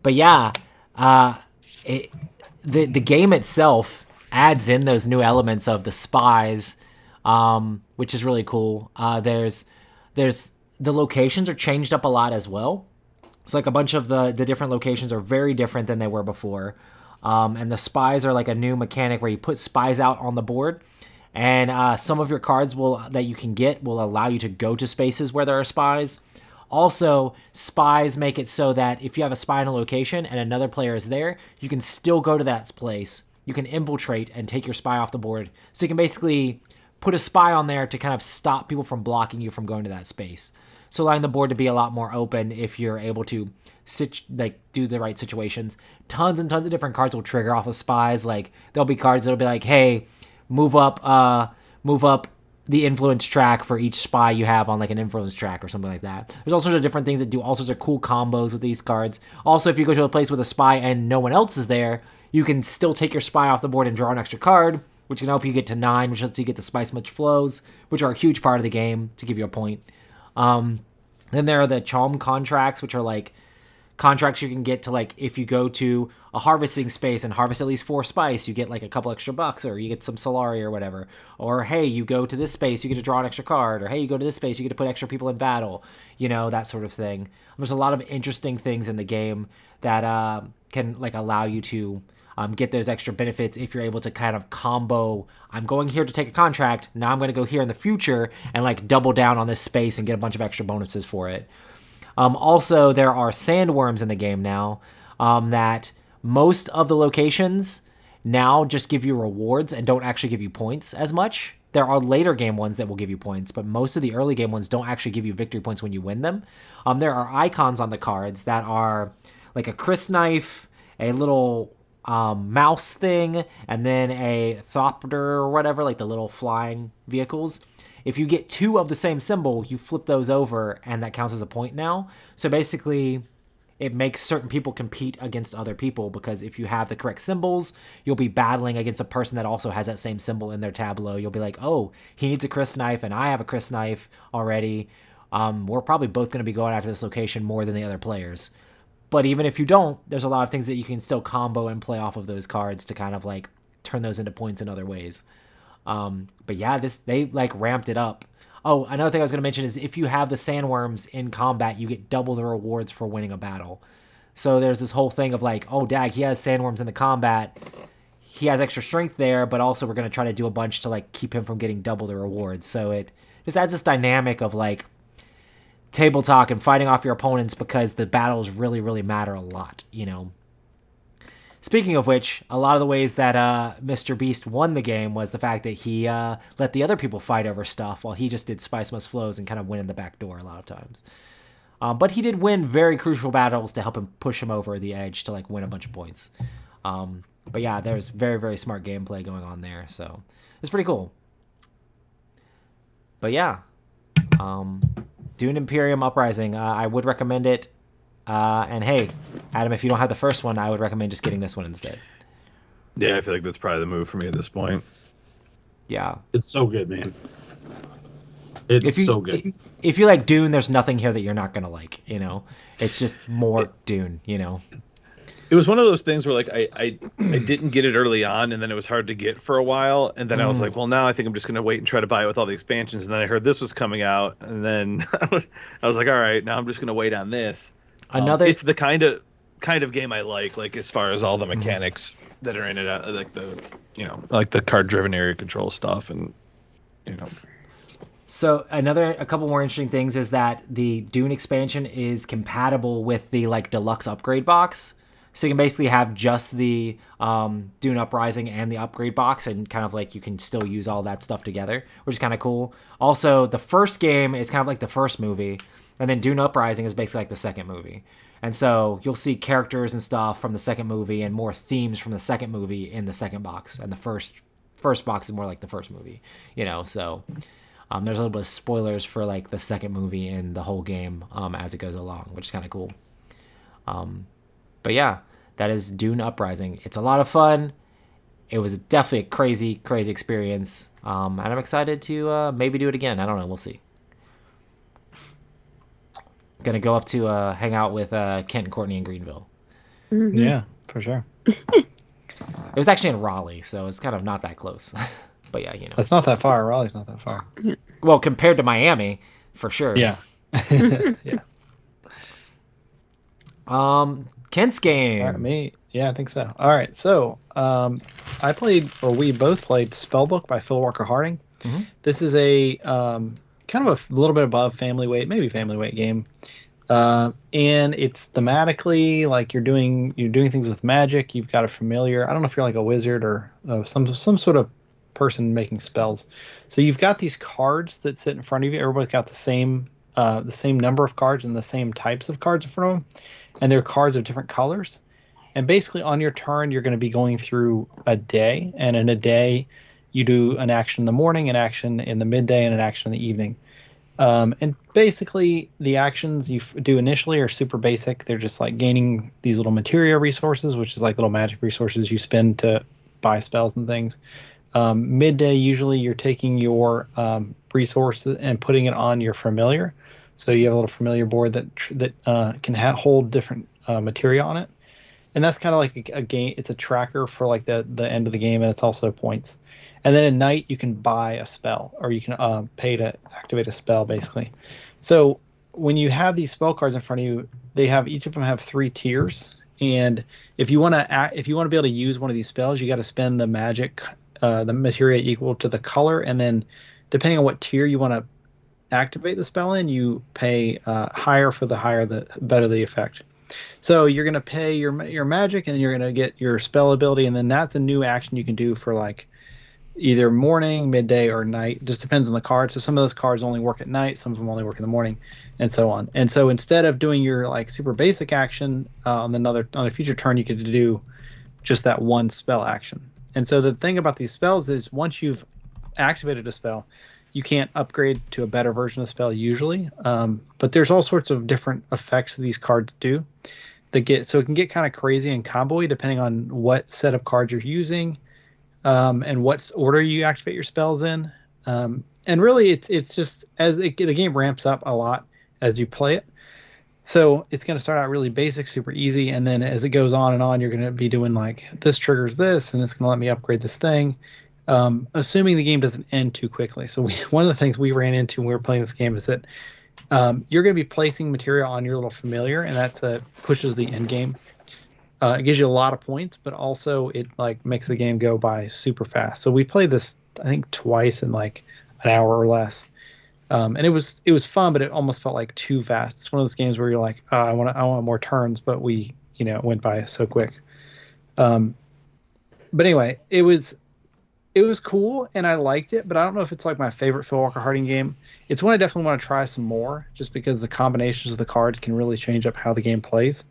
But yeah, the game itself adds in those new elements of the spies, which is really cool. There's the locations are changed up a lot as well. It's like a bunch of the different locations are very different than they were before. And the spies are like a new mechanic where you put spies out on the board. And some of your cards that you can get will allow you to go to spaces where there are spies. Also, spies make it so that if you have a spy in a location and another player is there, you can still go to that place. You can infiltrate and take your spy off the board. So you can basically put a spy on there to kind of stop people from blocking you from going to that space. So allowing the board to be a lot more open if you're able to do the right situations. Tons and tons of different cards will trigger off of spies. Like there'll be cards that'll be like, hey, move up the influence track for each spy you have on like an influence track or something like that. There's all sorts of different things that do all sorts of cool combos with these cards. Also, if you go to a place with a spy and no one else is there, you can still take your spy off the board and draw an extra card, which can help you get to 9, which lets you get the spice much flows, which are a huge part of the game to give you a point. Then there are the Chalm contracts, which are like contracts you can get to, like, if you go to a harvesting space and harvest at least 4 spice, you get like a couple extra bucks, or you get some Solari or whatever. Or hey, you go to this space, you get to draw an extra card, or hey, you go to this space, you get to put extra people in battle, that sort of thing. There's a lot of interesting things in the game that can like allow you to get those extra benefits if you're able to kind of combo. I'm going here to take a contract, now I'm going to go here in the future and like double down on this space and get a bunch of extra bonuses for it. Also, there are sandworms in the game now that most of the locations now just give you rewards and don't actually give you points as much. There are later game ones that will give you points, but most of the early game ones don't actually give you victory points when you win them. There are icons on the cards that are like a crysknife a little mouse thing, and then a thopter or whatever, like the little flying vehicles. If you get 2 of the same symbol, you flip those over, and that counts as a point now. So basically, it makes certain people compete against other people, because if you have the correct symbols, you'll be battling against a person that also has that same symbol in their tableau. You'll be like, oh, he needs a crisp knife, and I have a crisp knife already. We're probably both going to be going after this location more than the other players. But even if you don't, there's a lot of things that you can still combo and play off of those cards to kind of like turn those into points in other ways. But yeah, they like ramped it up. Oh, another thing I was going to mention is if you have the sandworms in combat, you get double the rewards for winning a battle. So there's this whole thing of like, oh, dag, he has sandworms in the combat. He has extra strength there, but also we're going to try to do a bunch to like keep him from getting double the rewards. So it just adds this dynamic of like table talk and fighting off your opponents, because the battles really, really matter a lot, you know. Speaking of which, a lot of the ways that Mr. Beast won the game was the fact that he let the other people fight over stuff while he just did Spice Must Flows and kind of went in the back door a lot of times. But he did win very crucial battles to help him push him over the edge to like win a bunch of points. But yeah, there's very, very smart gameplay going on there, so it's pretty cool. But yeah, Dune Imperium Uprising, I would recommend it. And hey, Adam, if you don't have the first one, I would recommend just getting this one instead. Yeah, I feel like that's probably the move for me at this point. Yeah. It's so good, man. It's so good. If you like Dune, there's nothing here that you're not going to like, you know? It's just more Dune, you know? It was one of those things where like I didn't get it early on, and then it was hard to get for a while, and then I was like, well, now I think I'm just gonna wait and try to buy it with all the expansions. And then I heard this was coming out, and then I was like, all right, now I'm just gonna wait on this. It's the kind of game I like as far as all the mechanics that are in it, like the like the card driven area control stuff, and you know. So a couple more interesting things is that the Dune expansion is compatible with the like deluxe upgrade box. So you can basically have just the Dune Uprising and the upgrade box, and kind of like you can still use all that stuff together, which is kind of cool. Also, the first game is kind of like the first movie, and then Dune Uprising is basically like the second movie. And so you'll see characters and stuff from the second movie and more themes from the second movie in the second box, and the first box is more like the first movie, you know. So there's a little bit of spoilers for like the second movie and the whole game as it goes along, which is kind of cool. But yeah, that is Dune Uprising. It's a lot of fun. It was definitely a crazy, crazy experience. And I'm excited to maybe do it again. I don't know. We'll see. Gonna go up to hang out with Kent and Courtney in Greenville. Mm-hmm. Yeah, for sure. It was actually in Raleigh, so it's kind of not that close. But yeah, you know. It's not that far. Raleigh's not that far. Well, compared to Miami, for sure. Yeah. Yeah. Kent's game. All right, yeah, I think so. All right, so we both played Spellbook by Phil Walker Harding. Mm-hmm. This is a kind of a little bit above family weight, maybe family weight game, and it's thematically like you're doing things with magic. You've got a familiar. I don't know if you're like a wizard or some sort of person making spells. So you've got these cards that sit in front of you. Everybody's got the same number of cards and the same types of cards in front of them. And they're cards of different colors. And basically on your turn, you're going to be going through a day. And in a day, you do an action in the morning, an action in the midday, and an action in the evening. And basically, the actions you do initially are super basic. They're just like gaining these little materia resources, which is like little magic resources you spend to buy spells and things. Midday, usually you're taking your resources and putting it on your familiar. So you have a little familiar board that can hold different materia on it, and that's kind of like a game. It's a tracker for like the end of the game, and it's also points. And then at night you can buy a spell, or you can pay to activate a spell, basically. So when you have these spell cards in front of you, each of them have 3 tiers, and if you want to be able to use one of these spells, you got to spend the magic, the materia equal to the color, and then depending on what tier you want to activate the spell in, you pay higher. For the higher, the better the effect. So you're going to pay your magic, and you're going to get your spell ability, and then that's a new action you can do for like either morning, midday, or night. Just depends on the card. So some of those cards only work at night, some of them only work in the morning, and so on. And so instead of doing your like super basic action on a future turn, you could do just that one spell action. And so the thing about these spells is once you've activated a spell, you can't upgrade to a better version of the spell usually. But there's all sorts of different effects that these cards do. So it can get kind of crazy and combo-y depending on what set of cards you're using. And what order you activate your spells in. And really, it's just the game ramps up a lot as you play it. So it's going to start out really basic, super easy, and then as it goes on, you're going to be doing like this triggers this, and it's going to let me upgrade this thing, assuming the game doesn't end too quickly. So one of the things we ran into when we were playing this game is that you're going to be placing material on your little familiar, and that's pushes the end game. It gives you a lot of points, but also it like makes the game go by super fast. So we played this, I think, twice in like an hour or less, and it was fun, but it almost felt like too fast. It's one of those games where you're like, I want more turns, but it went by so quick. But anyway, it was cool, and I liked it, but I don't know if it's like my favorite Phil Walker Harding game. It's one I definitely want to try some more, just because the combinations of the cards can really change up how the game plays.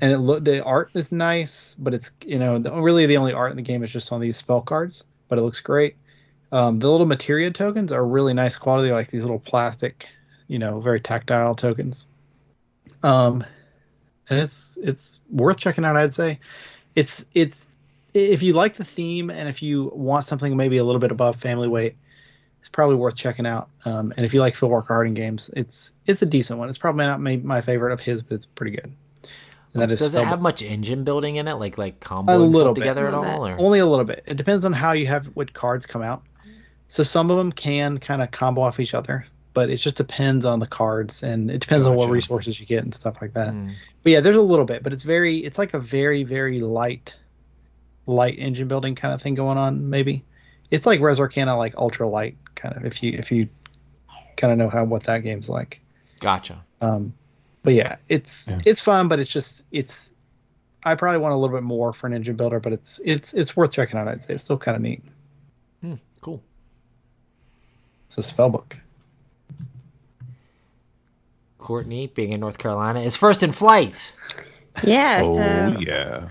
And the art is nice, but it's really the only art in the game is just on these spell cards, but it looks great. The little materia tokens are really nice quality, like these little plastic, very tactile tokens. And it's worth checking out, I'd say. It's if you like the theme and if you want something maybe a little bit above family weight, it's probably worth checking out. And if you like Phil Walker Harding games, it's a decent one. It's probably not my favorite of his, but it's pretty good. Does it have much engine building in it, like comboing stuff together at all? Or? Only a little bit. It depends on how you have what cards come out. So some of them can kind of combo off each other, but it just depends on the cards, and it depends on what resources you get and stuff like that. But yeah, there's a little bit, but it's like a very, very light engine building kind of thing going on. Maybe it's like Res Arcana, like ultra light kind of. If you kind of know what that game's like. Gotcha. But yeah, it's fun, but it's I probably want a little bit more for an engine builder, but it's worth checking out. I'd say it's still kind of neat. Cool. So Spellbook. Courtney, being in North Carolina, is first in flight. Yeah. Yeah.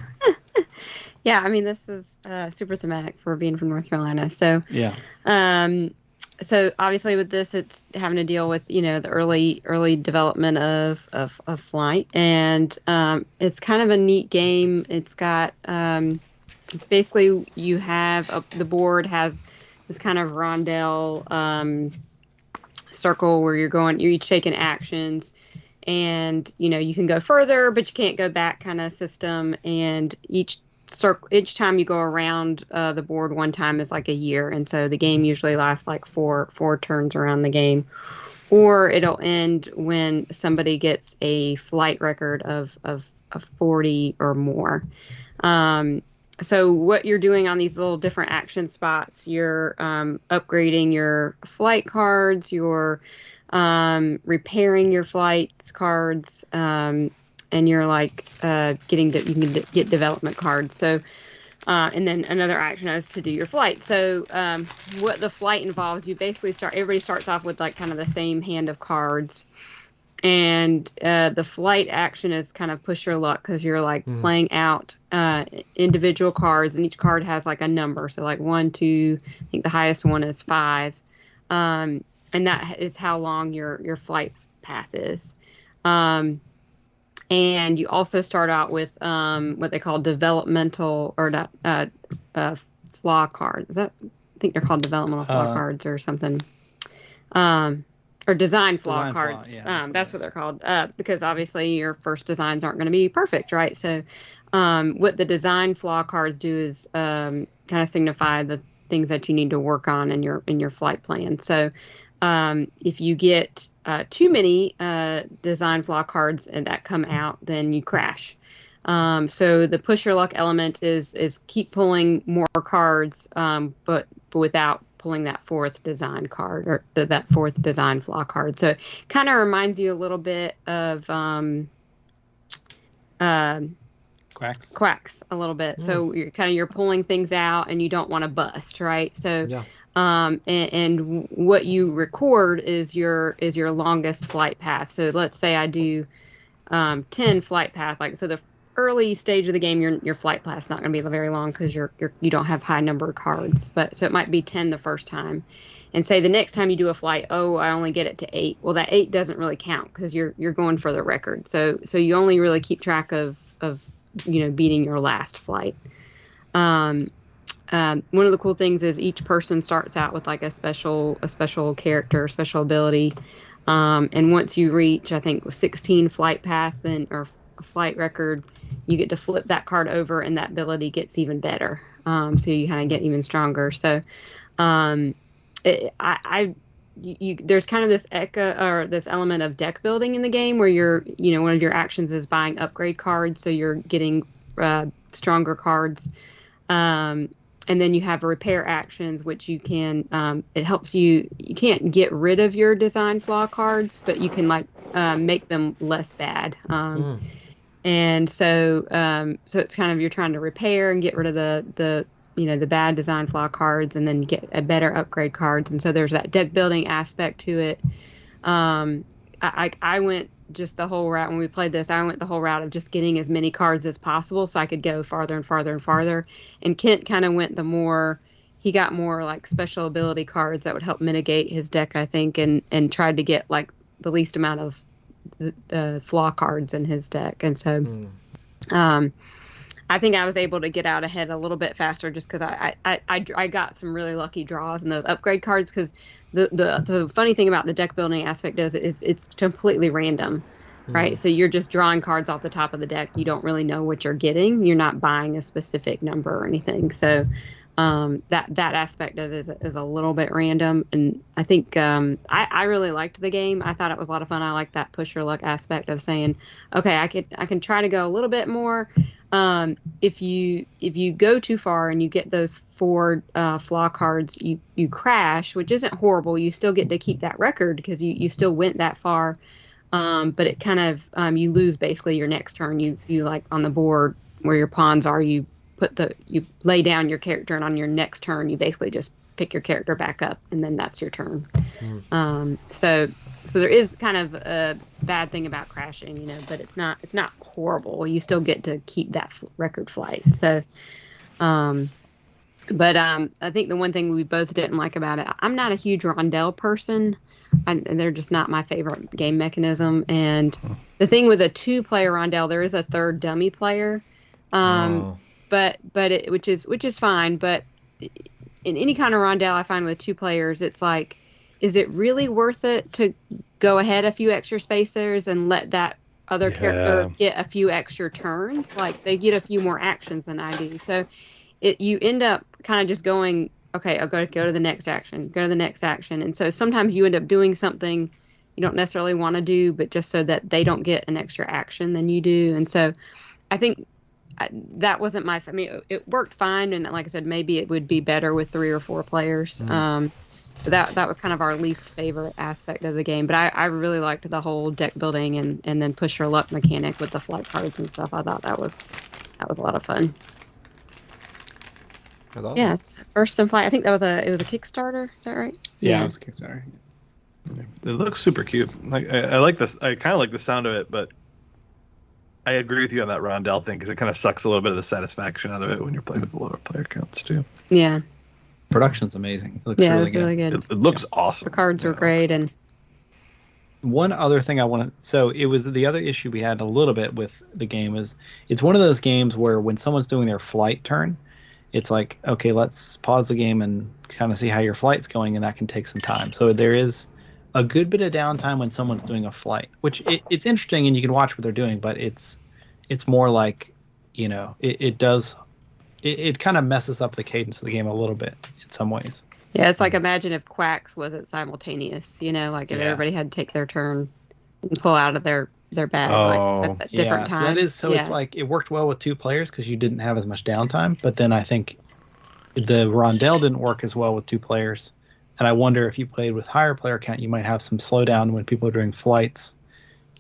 Yeah, I mean, this is super thematic for being from North Carolina. So yeah. So obviously with this, it's having to deal with, the early development of flight. And it's kind of a neat game. It's got basically you have the board has this kind of rondelle circle where you're each taking actions. And, you can go further, but you can't go back kind of system. And each time you go around the board one time is like a year, and so the game usually lasts like four turns around the game, or it'll end when somebody gets a flight record of 40 or more. So what you're doing on these little different action spots, you're upgrading your flight cards, you're repairing your flights cards, and you're like you can get development cards. So, and then another action is to do your flight. So, what the flight involves, you basically everybody starts off with like kind of the same hand of cards, and the flight action is kind of push your luck because you're like playing out individual cards, and each card has like a number. So like 1, 2, I think the highest one is 5, and that is how long your flight path is. And you also start out with what they call developmental or flaw cards. I think they're called developmental flaw cards or something. Or design flaw cards. That's what they're called. Because obviously your first designs aren't going to be perfect, right? So what the design flaw cards do is kind of signify the things that you need to work on in your flight plan. So if you get too many design flaw cards and that come out, then you crash. So the push your luck element is keep pulling more cards, but without pulling that fourth design card or that fourth design flaw card. So it kind of reminds you a little bit of quacks a little bit. So you're pulling things out, and you don't want to bust, right? So yeah. And what you record is your longest flight path. So let's say I do 10 flight path, like, so the early stage of the game, your flight path's not going to be very long because you don't have high number of cards, but so it might be 10 the first time, and say the next time you do a flight, I only get it to 8. Well, that 8 doesn't really count because you're going for the record. So you only really keep track of beating your last flight. One of the cool things is each person starts out with like a special character, special ability, and once you reach, I think, 16 flight path or flight record, you get to flip that card over, and that ability gets even better. So you kind of get even stronger. So there's kind of this this element of deck building in the game where one of your actions is buying upgrade cards, so you're getting stronger cards. And then you have repair actions, which you can, it helps you can't get rid of your design flaw cards, but you can make them less bad. And so it's kind of, you're trying to repair and get rid of the bad design flaw cards, and then get a better upgrade cards. And so there's that deck building aspect to it. I went just the whole route when we played this. I went the whole route of just getting as many cards as possible so I could go farther and farther and farther. And Kent kind of went he got more like special ability cards that would help mitigate his deck, I think, and tried to get like the least amount of the flaw cards in his deck. And so I think I was able to get out ahead a little bit faster just because I got some really lucky draws in those upgrade cards, because the funny thing about the deck building aspect is it's completely random, right? So you're just drawing cards off the top of the deck. You don't really know what you're getting. You're not buying a specific number or anything. So that aspect of it is a little bit random. And I think I really liked the game. I thought it was a lot of fun. I liked that push your luck aspect of saying, okay, I can try to go a little bit more. If you go too far and you get those 4 flaw cards, you crash, which isn't horrible. You still get to keep that record because you still went that far. But it kind of you lose basically your next turn. You like on the board where your pawns are, you lay down your character, and on your next turn you basically just pick your character back up, and then that's your turn. So there is kind of a bad thing about crashing, but it's not horrible. You still get to keep that record flight. So, but I think the one thing we both didn't like about it, I'm not a huge rondelle person, and they're just not my favorite game mechanism. And the thing with a 2-player rondelle, there is a third dummy player, but which is fine. But in any kind of rondelle, I find with 2 players, it's like, is it really worth it to go ahead a few extra spacers and let that other character get a few extra turns? Like, they get a few more actions than I do. So you end up kind of just going, okay, I'll go to the next action, go to the next action. And so sometimes you end up doing something you don't necessarily want to do, but just so that they don't get an extra action than you do. And so I think that wasn't it worked fine. And like I said, maybe it would be better with 3 or 4 players. That was kind of our least favorite aspect of the game, but I really liked the whole deck building and then push your luck mechanic with the flight cards and stuff. I thought that was a lot of fun. That's awesome. Yeah, it's first in flight. I think it was a Kickstarter. Is that right? Yeah, it was a Kickstarter. It looks super cute. Like I like this. I kind of like the sound of it, but I agree with you on that rondelle thing because it kind of sucks a little bit of the satisfaction out of it when you're playing with lower player counts too. Yeah. Production's amazing. It looks really good. It looks awesome. The cards were great. And one other thing it was the other issue we had a little bit with the game is it's one of those games where when someone's doing their flight turn, it's like, okay, let's pause the game and kind of see how your flight's going, and that can take some time. So there is a good bit of downtime when someone's doing a flight, which it's interesting and you can watch what they're doing, but it's more like, it kind of messes up the cadence of the game a little bit in some ways. Yeah, it's like, imagine if Quacks wasn't simultaneous, like if everybody had to take their turn and pull out of their bag at different times. It's like it worked well with 2 players because you didn't have as much downtime, but then I think the rondelle didn't work as well with 2 players. And I wonder if you played with higher player count, you might have some slowdown when people are doing flights.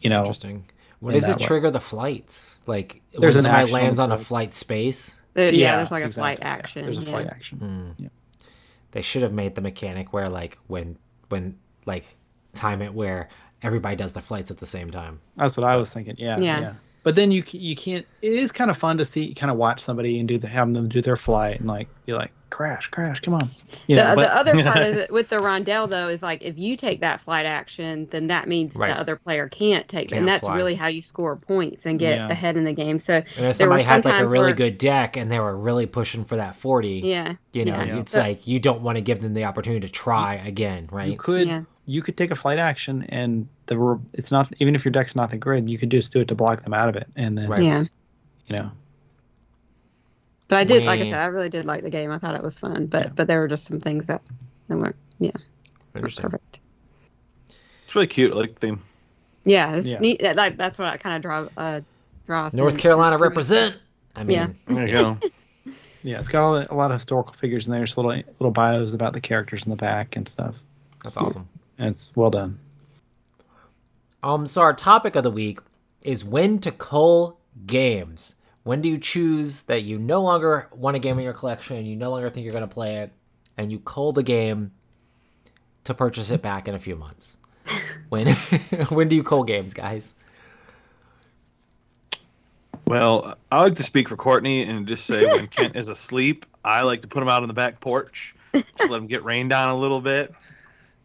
Interesting. What does it trigger the flights? Like there's when somebody lands on a flight space? There's like a flight action. There's a flight action. Yeah. They should have made the mechanic where like when like time it where everybody does the flights at the same time. That's what I was thinking. Yeah. But then you can't. It is kind of fun to see, kind of watch somebody and have them do their flight and like you're like crash, come on. The other part of it with the rondelle though is like if you take that flight action, then that means the other player can't take it, and that's really how you score points and get ahead in the game. So and if somebody had like a really good deck and they were really pushing for that 40, it's like you don't want to give them the opportunity to try again, right? You could take a flight action and it's not, even if your deck's not the grid, you could just do it to block them out of it, and then But I did, like I said, I really did like the game. I thought it was fun, but there were just some things that weren't perfect. It's really cute. I like the theme. Yeah, it's neat. That's what I kind of draw. North Carolina represent. I mean, there you go. Yeah, it's got a lot of historical figures in there. There's little bios about the characters in the back and stuff. That's awesome. And it's well done. So our topic of the week is when to cull games. When do you choose that you no longer want a game in your collection, you no longer think you're going to play it, and you cull the game to purchase it back in a few months? When do you cull games, guys? Well, I like to speak for Courtney and just say when Kent is asleep, I like to put him out on the back porch, let him get rained on a little bit,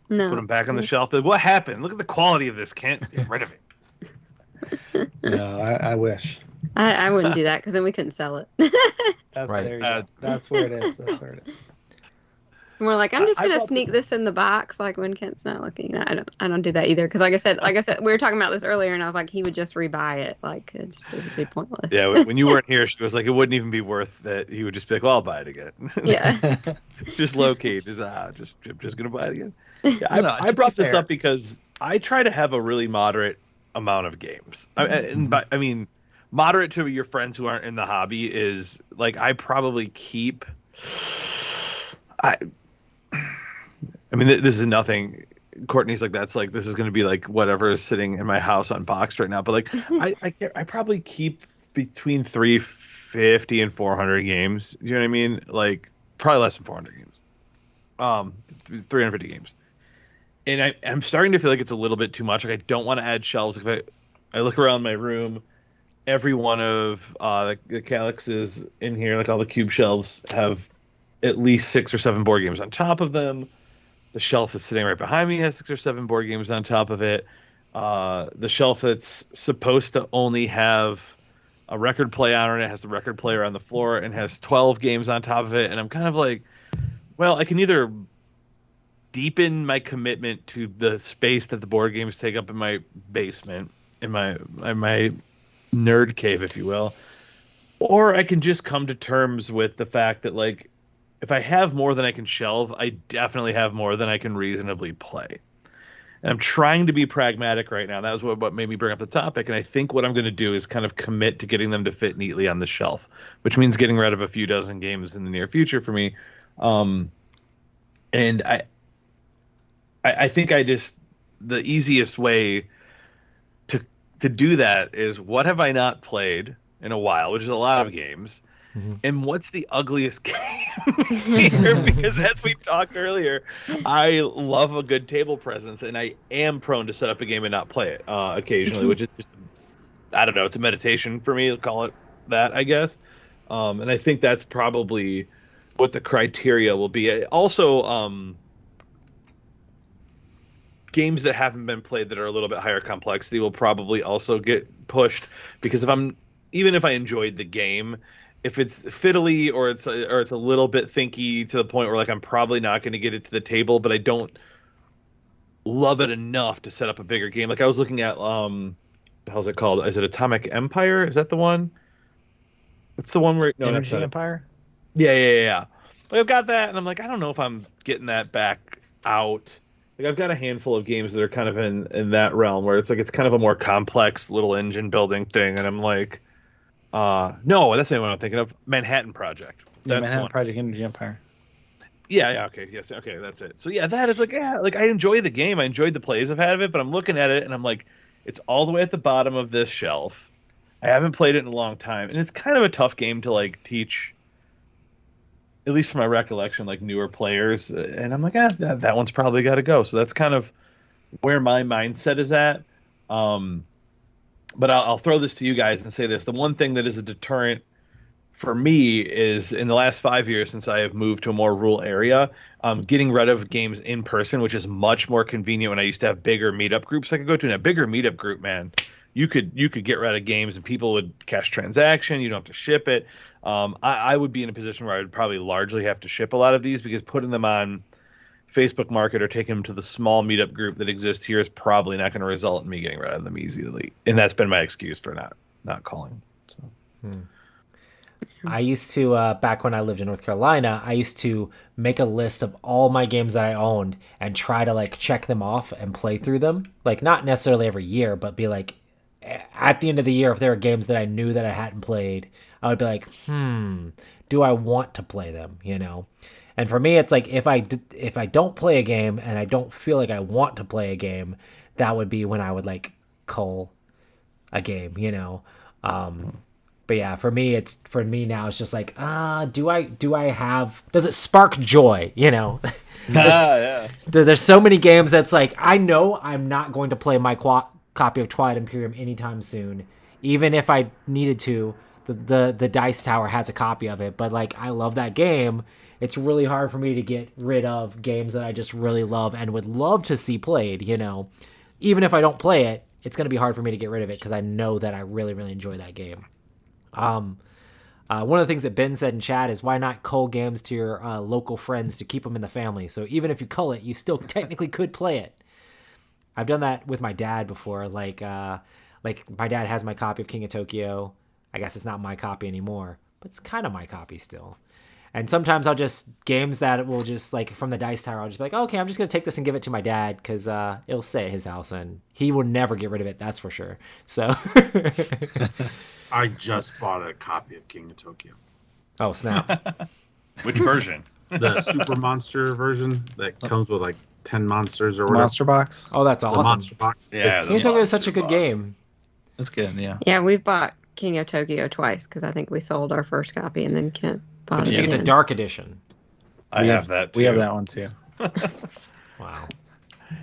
put him back on the shelf. But what happened? Look at the quality of this, Kent. Get rid of it. No, I wish. I wouldn't do that because then we couldn't sell it. That's right. That's where it is. That's where it is. We're like, I'm just gonna sneak this in the box, like when Kent's not looking. I don't do that either because, like I said, we were talking about this earlier, and I was like, he would just rebuy it. Like it would be pointless. Yeah, when you weren't here, she was like, it wouldn't even be worth that. He would just be like, well, I'll buy it again. Yeah. Just low key, just gonna buy it again. Yeah, I brought this up because I try to have a really moderate amount of games. I mean, moderate to your friends who aren't in the hobby is like I probably keep. I mean, this is nothing. Courtney's like, this is going to be like whatever is sitting in my house unboxed right now. But like, I probably keep between 350 and 400 games. Do you know what I mean? Like, probably less than 400 games. 350 games. And I'm starting to feel like it's a little bit too much. Like, I don't want to add shelves. If I look around my room, every one of the Calyxes in here, like all the cube shelves, have at least 6 or 7 board games on top of them. The shelf that's sitting right behind me has 6 or 7 board games on top of it. The shelf that's supposed to only have a record player on it has the record player on the floor and has 12 games on top of it. And I'm kind of like, well, I can either deepen my commitment to the space that the board games take up in my basement, in my nerd cave, if you will, or I can just come to terms with the fact that, like, if I have more than I can shelve, I definitely have more than I can reasonably play. And I'm trying to be pragmatic right now. That was what made me bring up the topic. And I think what I'm going to do is kind of commit to getting them to fit neatly on the shelf, which means getting rid of a few dozen games in the near future for me. And I think the easiest way to do that is, what have I not played in a while, which is a lot of games. And what's the ugliest game here? Because as we talked earlier, I love a good table presence, and I am prone to set up a game and not play it occasionally, which is just, I don't know, it's a meditation for me. I'll call it that, I guess. And I think that's probably what the criteria will be. Also, games that haven't been played that are a little bit higher complexity will probably also get pushed, because even if I enjoyed the game, if it's fiddly or it's a little bit thinky to the point where, like, I'm probably not going to get it to the table, but I don't love it enough to set up a bigger game. Like, I was looking at how's it called? Is it Atomic Empire? Is that the one? What's the one where Energy Empire? Yeah. Like, I've got that, and I'm like, I don't know if I'm getting that back out. Like, I've got a handful of games that are kind of in that realm where it's like it's kind of a more complex little engine building thing, and I'm like, no, that's not what I'm thinking of. Manhattan Project. That's Manhattan Project, Energy Empire. Yeah, okay, yes, okay, that's it. So yeah, that is like, yeah, like, I enjoy the game. I enjoyed the plays I've had of it, but I'm looking at it and I'm like, It's all the way at the bottom of this shelf. I haven't played it in a long time, and it's kind of a tough game to like teach, at least from my recollection, like newer players. And I'm like, that one's probably got to go. So that's kind of where my mindset is at. But I'll throw this to you guys and say this: the one thing that is a deterrent for me is in the last 5 years since I have moved to a more rural area, getting rid of games in person, which is much more convenient when I used to have bigger meetup groups I could go to. In a bigger meetup group, man, you could get rid of games and people would cash transaction. You don't have to ship it. I would be in a position where I would probably largely have to ship a lot of these because putting them on Facebook Market or taking them to the small meetup group that exists here is probably not going to result in me getting rid of them easily. And that's been my excuse for not calling. So. I used to, back when I lived in North Carolina, I used to make a list of all my games that I owned and try to like check them off and play through them. Like not necessarily every year, but be like at the end of the year, if there were games that I knew that I hadn't played, I would be like, do I want to play them? You know? And for me, it's like if I don't play a game and I don't feel like I want to play a game, that would be when I would like cull a game, you know? But yeah, for me now it's just like, does it spark joy? You know, there's so many games that's like, I know I'm not going to play my copy of Twilight Imperium anytime soon, even if I needed to. The Dice Tower has a copy of it, but like I love that game. It's really hard for me to get rid of games that I just really love and would love to see played. You know, even if I don't play it, it's going to be hard for me to get rid of it because I know that I really, really enjoy that game. One of the things that Ben said in chat is why not cull games to your local friends to keep them in the family. So even if you cull it, you still technically could play it. I've done that with my dad before. Like my dad has my copy of King of Tokyo. I guess it's not my copy anymore, but it's kind of my copy still. And sometimes I'll just games that will just like from the Dice Tower. I'll just be like, okay, I'm just gonna take this and give it to my dad because it'll stay at his house and he will never get rid of it. That's for sure. So. I just bought a copy of King of Tokyo. Oh, snap. Which version? The Super Monster version that comes with like 10 monsters or whatever. Monster Box. Oh, that's awesome. The Monster Box. Yeah. King of Tokyo is such a good game. That's good, yeah. Yeah, we've bought King of Tokyo twice because I think we sold our first copy and then Kent bought it. Did you get the Dark Edition? I have that too. We have that one too. Wow.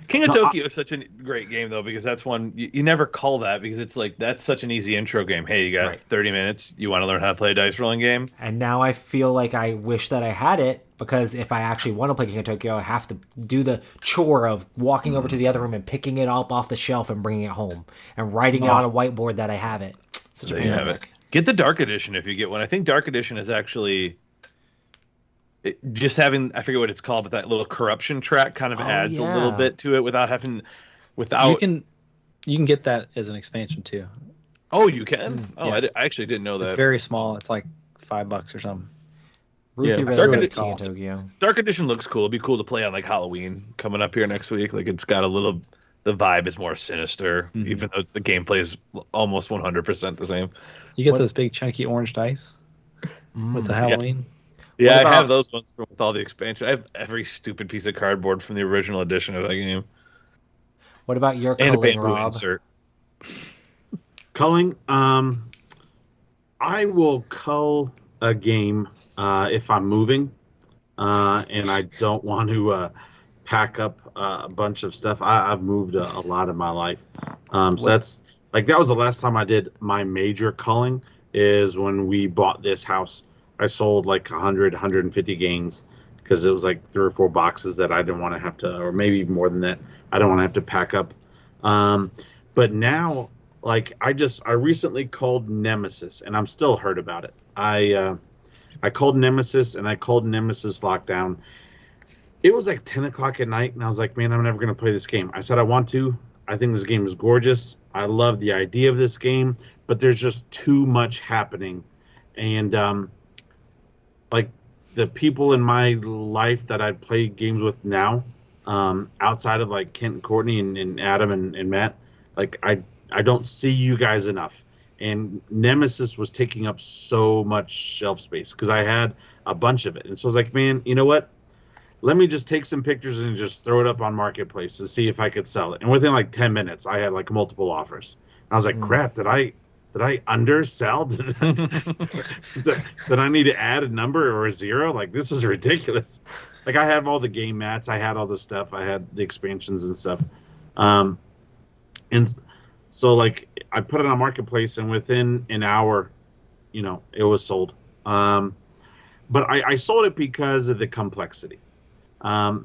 King of Tokyo is such a great game though because that's one you never call that because it's like that's such an easy intro game. Hey, you got 30 minutes. You want to learn how to play a dice rolling game? And now I feel like I wish that I had it because if I actually want to play King of Tokyo, I have to do the chore of walking over to the other room and picking it up off the shelf and bringing it home and writing it on a whiteboard that I have it. Such a pain. Get the Dark Edition if you get one. I think Dark Edition is actually just having, I forget what it's called, but that little corruption track kind of adds a little bit to it without. You can get that as an expansion too. Oh, you can? Oh, yeah. I actually didn't know that. It's very small. It's like $5 or something. Ruthie really likes King of Tokyo. Dark Edition looks cool. It'd be cool to play on like Halloween coming up here next week. Like it's got the vibe is more sinister, even though the gameplay is almost 100% the same. You get those big chunky orange dice with the Halloween. Yeah, I have those ones with all the expansion. I have every stupid piece of cardboard from the original edition of that game. What about your culling, Rob? Insert. Culling, I will cull a game if I'm moving and I don't want to pack up a bunch of stuff. I've moved a lot in my life. So that's like that was the last time I did my major culling is when we bought this house. I sold like 150 games because it was like 3 or 4 boxes that I didn't want to have to, or maybe even more than that. I don't want to have to pack up. But now, like I recently called Nemesis, and I'm still hurt about it. I called Nemesis, and I called Nemesis Lockdown. It was like 10 o'clock at night, and I was like, man, I'm never going to play this game. I said I want to. I think this game is gorgeous. I love the idea of this game, but there's just too much happening. And like the people in my life that I play games with now, outside of like Kent and Courtney and Adam and Matt, like I don't see you guys enough. And Nemesis was taking up so much shelf space because I had a bunch of it. And so I was like, man, you know what? let me just take some pictures and just throw it up on Marketplace to see if I could sell it. And within like 10 minutes, I had like multiple offers. I was like, crap, did I undersell? Did I need to add a number or a zero? Like, this is ridiculous. Like, I have all the game mats. I had all the stuff. I had the expansions and stuff. And so, like, I put it on Marketplace, and within an hour, it was sold. But I sold it because of the complexity. I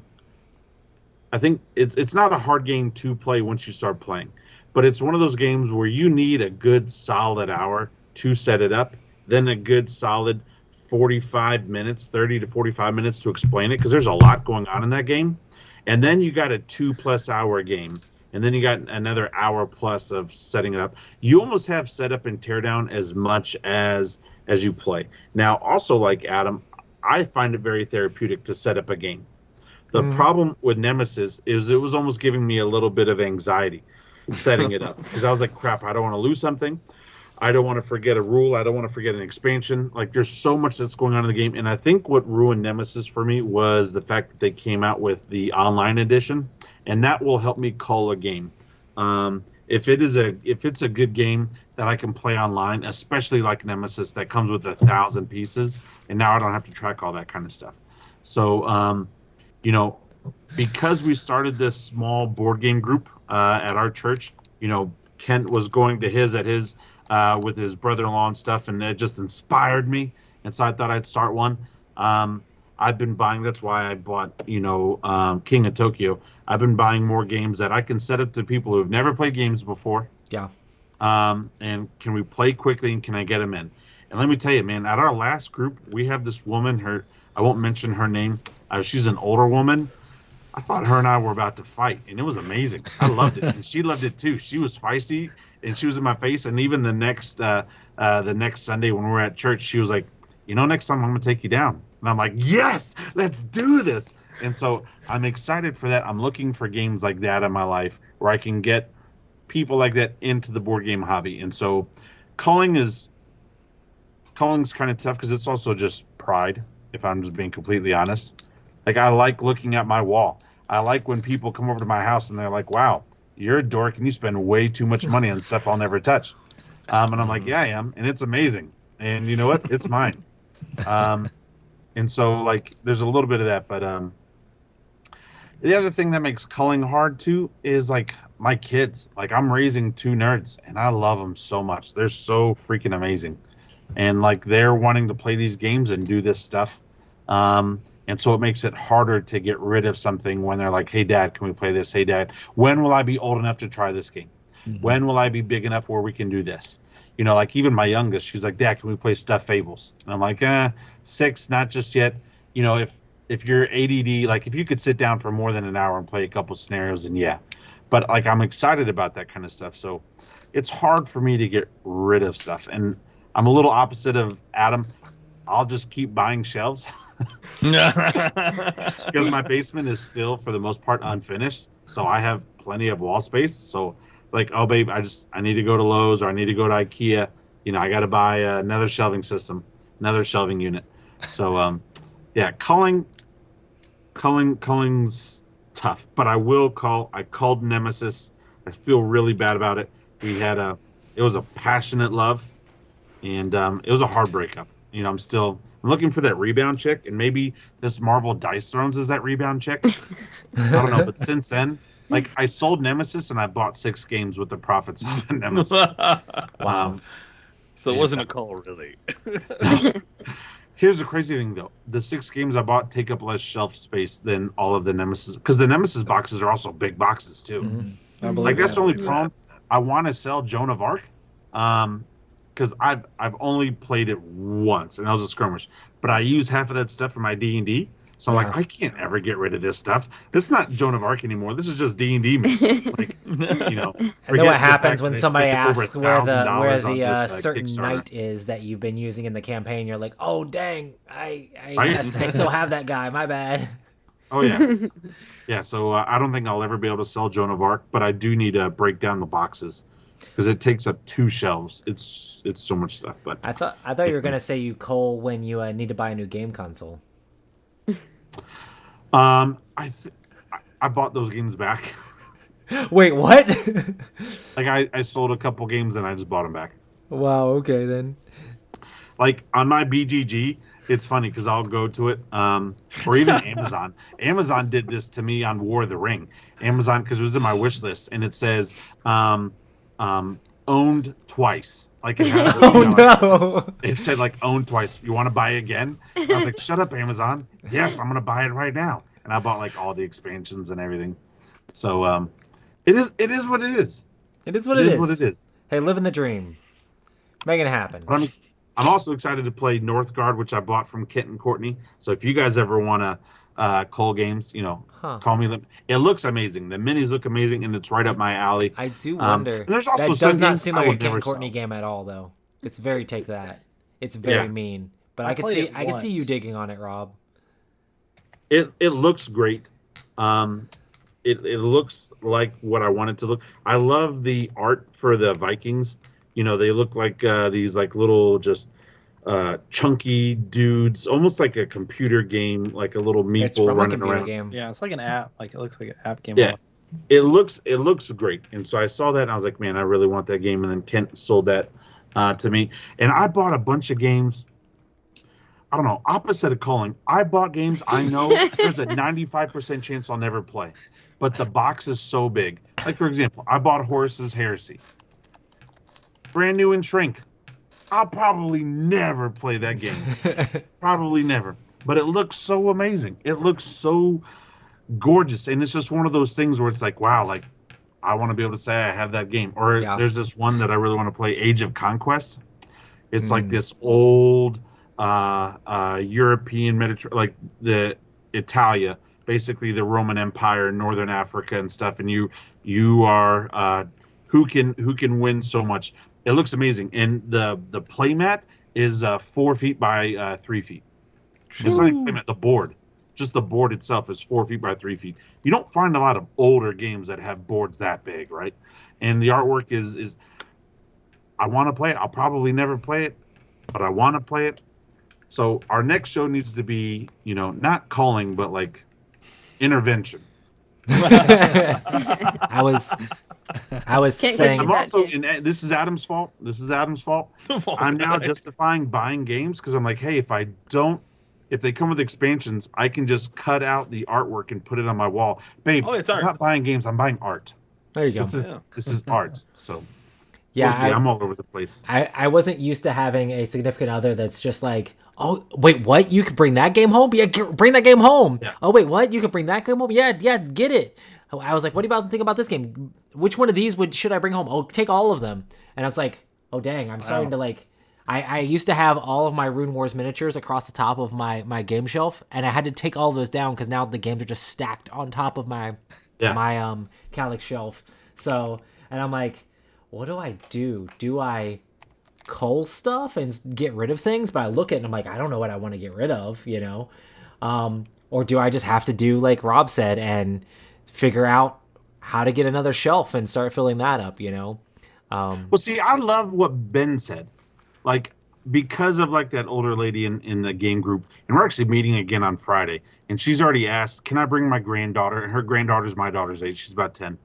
think it's not a hard game to play once you start playing. But it's one of those games where you need a good solid hour to set it up, then a good solid 45 minutes, 30 to 45 minutes to explain it, because there's a lot going on in that game. And then you got a 2+ hour game, and then you got another hour plus of setting it up. You almost have setup and teardown as much as you play. Now, also, like Adam, I find it very therapeutic to set up a game. The problem with Nemesis is it was almost giving me a little bit of anxiety setting it up, because I was like, crap, I don't want to lose something. I don't want to forget a rule. I don't want to forget an expansion. Like, there's so much that's going on in the game. And I think what ruined Nemesis for me was the fact that they came out with the online edition, and that will help me cull a game. If it's a good game that I can play online, especially like Nemesis that comes with 1,000 pieces, and now I don't have to track all that kind of stuff. So, because we started this small board game group at our church, Kent was going to his with his brother-in-law and stuff, and it just inspired me, and so I thought I'd start one. I've been buying, that's why I bought, King of Tokyo. I've been buying more games that I can set up to people who've never played games before. Yeah. And can we play quickly, and can I get them in? And let me tell you, man, at our last group, we have this woman, I won't mention her name. She's an older woman. I thought her and I were about to fight, and it was amazing. I loved it, and she loved it too. She was feisty, and she was in my face. And even the next Sunday when we were at church, she was like, next time I'm going to take you down. And I'm like, yes, let's do this. And so I'm excited for that. I'm looking for games like that in my life where I can get people like that into the board game hobby. And so calling's kind of tough because it's also just pride, if I'm just being completely honest. Like, I like looking at my wall. I like when people come over to my house and they're like, wow, you're a dork and you spend way too much money on stuff I'll never touch. And I'm like, yeah, I am. And it's amazing. And you know what? It's mine. And so, like, there's a little bit of that. But the other thing that makes culling hard, too, is, like, my kids. Like, I'm raising 2 nerds, and I love them so much. They're so freaking amazing. And, like, they're wanting to play these games and do this stuff. And so it makes it harder to get rid of something when they're like, hey, Dad, can we play this? Hey, Dad, when will I be old enough to try this game? Mm-hmm. When will I be big enough where we can do this? Like, even my youngest, she's like, Dad, can we play Stuffed Fables? And I'm like, 6, not just yet. If you're ADD, like, if you could sit down for more than an hour and play a couple scenarios, then yeah. But, like, I'm excited about that kind of stuff. So it's hard for me to get rid of stuff. And I'm a little opposite of Adam. I'll just keep buying shelves. Because my basement is still, for the most part, unfinished. So I have plenty of wall space. So, like, oh, babe, I need to go to Lowe's, or I need to go to IKEA. I got to buy another shelving system, another shelving unit. So, yeah, culling's tough. But I called Nemesis. I feel really bad about it. It was a passionate love, and it was a hard breakup. I'm looking for that rebound chick, and maybe this Marvel Dice Thrones is that rebound chick. I don't know, but since then, like, I sold Nemesis and I bought 6 games with the profits of Nemesis. Wow. So it wasn't a call, really. Here's the crazy thing, though. The 6 games I bought take up less shelf space than all of the Nemesis, because the Nemesis boxes are also big boxes, too. Mm-hmm. Like, that's the only problem. I want to sell Joan of Arc. Because I've only played it once, and that was a skirmish. But I use half of that stuff for my D&D, so I'm like, I can't ever get rid of this stuff. This is not Joan of Arc anymore. This is just D&D. Like, And then what happens when somebody asks where the certain knight is that you've been using in the campaign? You're like, oh dang, I still have that guy. My bad. Oh yeah, yeah. So I don't think I'll ever be able to sell Joan of Arc, but I do need to break down the boxes, because it takes up 2 shelves. It's so much stuff. But I thought you were gonna say you cull when you need to buy a new game console. I bought those games back. Wait, what? Like I sold a couple games and I just bought them back. Wow. Okay then. Like on my BGG, it's funny because I'll go to it, or even Amazon. Amazon did this to me on War of the Ring. Amazon, because it was in my wish list, and it says owned twice. Like it has, no! It said like owned twice. You want to buy again? I was like, shut up, Amazon. Yes, I'm gonna buy it right now. And I bought like all the expansions and everything. So it is what it is. It is what it is. What it is. Hey, living the dream, making it happen. But I'm also excited to play Northgard, which I bought from Kent and Courtney. So if you guys ever want to Cull games, call me. It looks amazing. The minis look amazing, and it's right up my alley. I do wonder. There's also that does not seem like a Kent and Courtney game at all, though. It's very take that. It's very mean. But I could see you digging on it, Rob. It looks great. It looks like what I want it to look. I love the art for the Vikings. They look like these like little just chunky dudes, almost like a computer game, like a little meeple running around. Game. Yeah, it's like an app. Like it looks like an app game. Yeah, it looks great. And so I saw that and I was like, man, I really want that game. And then Kent sold that to me, and I bought a bunch of games. I don't know, opposite of Culling. I bought games I know there's a 95% chance I'll never play, but the box is so big. Like for example, I bought Horus's Heresy. Brand new in Shrink. I'll probably never play that game. Probably never. But it looks so amazing. It looks so gorgeous. And it's just one of those things where it's like, wow, like I want to be able to say I have that game. Or there's this one that I really want to play, Age of Conquest. It's like this old European Mediterranean, like the Italia, basically the Roman Empire, Northern Africa and stuff. And you are who can win so much. It looks amazing, and the playmat is 4 feet by 3 feet. It's not even playmat. The board, just the board itself, is 4 feet by 3 feet. You don't find a lot of older games that have boards that big, right? And the artwork is. I want to play it. I'll probably never play it, but I want to play it. So our next show needs to be, not calling, but like intervention. I was saying. I'm also, and this is Adam's fault. I'm now justifying buying games because I'm like, hey, if they come with expansions, I can just cut out the artwork and put it on my wall. Babe, it's art. I'm not buying games. I'm buying art. There you go. This is art. So yeah, we'll see. I'm all over the place. I wasn't used to having a significant other that's just like, oh, wait, what? You could bring that game home? Yeah, bring that game home. Yeah. Oh, wait, what? You could bring that game home? Yeah, get it. I was like, what do you think about this game? Which one of these should I bring home? Oh, take all of them. And I was like, oh, dang, I'm starting to like... I used to have all of my Rune Wars miniatures across the top of my game shelf, and I had to take all those down because now the games are just stacked on top of my Calyx shelf. So, and I'm like, what do I do? Do I cull stuff and get rid of things? But I look at it and I'm like, I don't know what I want to get rid of, or do I just have to do like Rob said and figure out how to get another shelf and start filling that up, Well, see, I love what Ben said. Like, because of like that older lady in the game group, and we're actually meeting again on Friday, and she's already asked, can I bring my granddaughter? And her granddaughter's my daughter's age. She's about 10.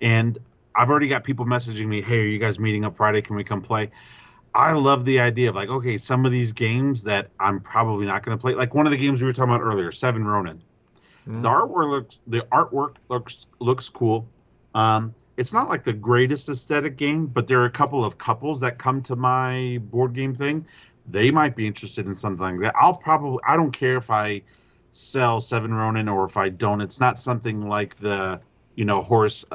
And I've already got people messaging me, hey, are you guys meeting up Friday? Can we come play? I love the idea of like, okay, some of these games that I'm probably not going to play, like one of the games we were talking about earlier, Seven Ronin. The artwork looks cool. It's not like the greatest aesthetic game, but there are a couple of couples that come to my board game thing. They might be interested in something like that. I don't care if I sell Seven Ronin or if I don't. It's not something like the Horus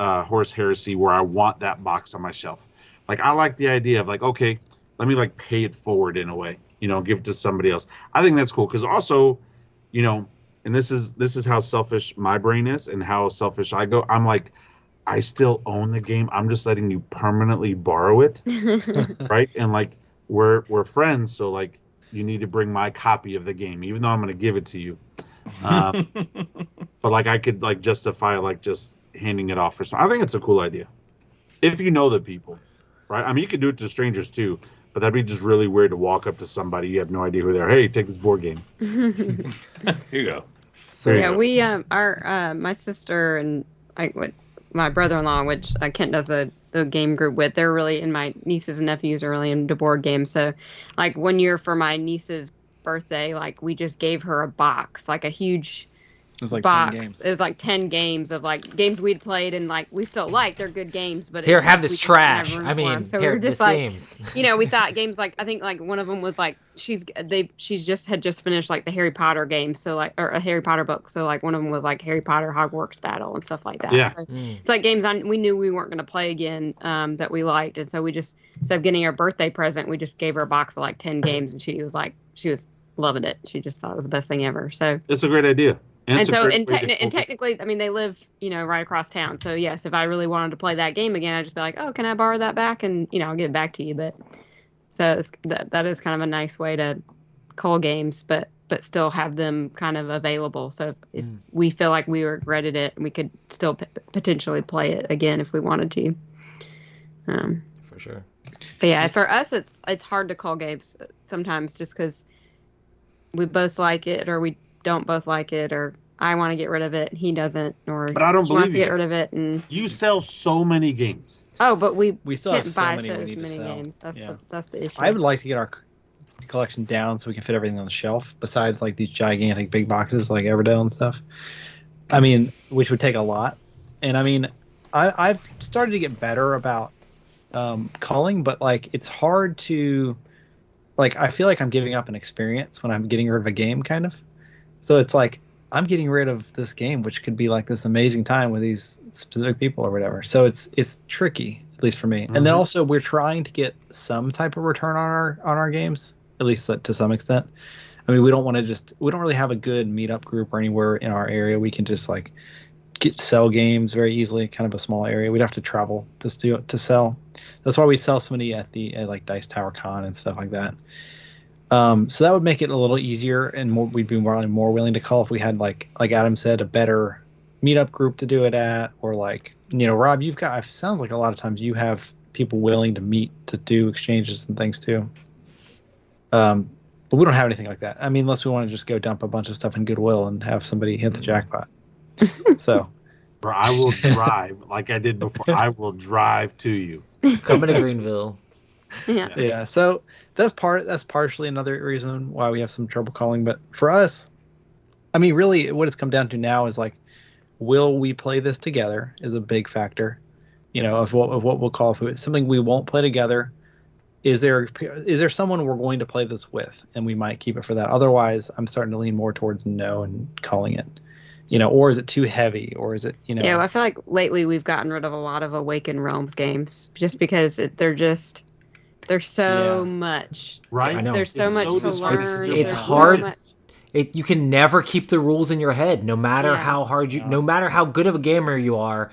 Heresy where I want that box on my shelf. Like I like the idea of like, okay, let me like pay it forward in a way, give it to somebody else. I think that's cool because also, and this is how selfish my brain is and how selfish I go. I'm like, I still own the game. I'm just letting you permanently borrow it, right? And like we're friends, so like you need to bring my copy of the game, even though I'm going to give it to you. But like I could like justify like just handing it off for some. I think it's a cool idea if you know the people, right? I mean, you could do it to strangers too, but that'd be just really weird to walk up to somebody you have no idea who they are. Hey, take this board game. Here you go. So yeah, we my sister and my brother-in-law, which Kent does the game group with, they're really, and my nieces and nephews are really into board games. So, like, one year for my niece's birthday, like, we just gave her a box, like a huge It was like box. 10 games. It was like 10 games of like games we'd played, and like we still like, they're good games, but here, it's have just, this we just didn't have trash. room I for 'em. mean, So here, we were just this like, games. we thought games like, I think like one of them was like she's just finished like the Harry Potter game, so like, or a Harry Potter book, so like one of them was like Harry Potter Hogwarts Battle and stuff like that. Yeah. So it's like games we knew we weren't going to play again, that we liked, and so we just, instead of getting her a birthday present, we just gave her a box of like 10 games, and she was loving it. She just thought it was the best thing ever. So It's a great idea. And technically, I mean, they live, right across town. So yes, if I really wanted to play that game again, I'd just be like, oh, can I borrow that back? And, I'll give it back to you. But so that is kind of a nice way to call games, but still have them kind of available. So if we feel like we regretted it, we could still potentially play it again if we wanted to. For sure. But yeah, for us, it's hard to call games sometimes, just because we both like it, or we don't both like it, or I want to get rid of it, he doesn't, or but I don't he wants believe to get rid of it. And you sell so many games. Oh, but we still can't have so buy many we need to many sell. games. That's Yeah. that's the issue. I would like to get our collection down so we can fit everything on the shelf, besides like these gigantic big boxes like Everdell and stuff. I mean, which would take a lot. And I mean, I've started to get better about culling, but like it's hard to, like, I feel like I'm giving up an experience when I'm getting rid of a game, kind of. So it's like I'm getting rid of this game, which could be like this amazing time with these specific people or whatever. So it's tricky, at least for me. And then also we're trying to get some type of return on our games, at least to some extent. I mean, we don't really have a good meetup group or anywhere in our area we can just like sell games very easily. Kind of a small area. We'd have to travel to sell. That's why we sell so many at like Dice Tower Con and stuff like that. So that would make it a little easier, and we'd be more willing to call if we had like Adam said, a better meetup group to do it at, or like, Rob, you've got, it sounds like a lot of times you have people willing to meet to do exchanges and things too. But we don't have anything like that. I mean, unless we want to just go dump a bunch of stuff in Goodwill and have somebody hit the jackpot. So, Or I will drive like I did before. I will drive to you. Coming to Greenville. Yeah. So that's partially another reason why we have some trouble calling. But for us, I mean, really, what it's come down to now is like, will we play this together? Is a big factor. Of what we'll call, if it's something we won't play together. Is there someone we're going to play this with, and we might keep it for that? Otherwise, I'm starting to lean more towards no and calling it. Or is it too heavy, or is it, Yeah, well, I feel like lately we've gotten rid of a lot of Awakened Realms games, just because there's so much. Right? I know. There's so much to learn. It's There's hard. so You can never keep the rules in your head, no matter how hard no matter how good of a gamer you are.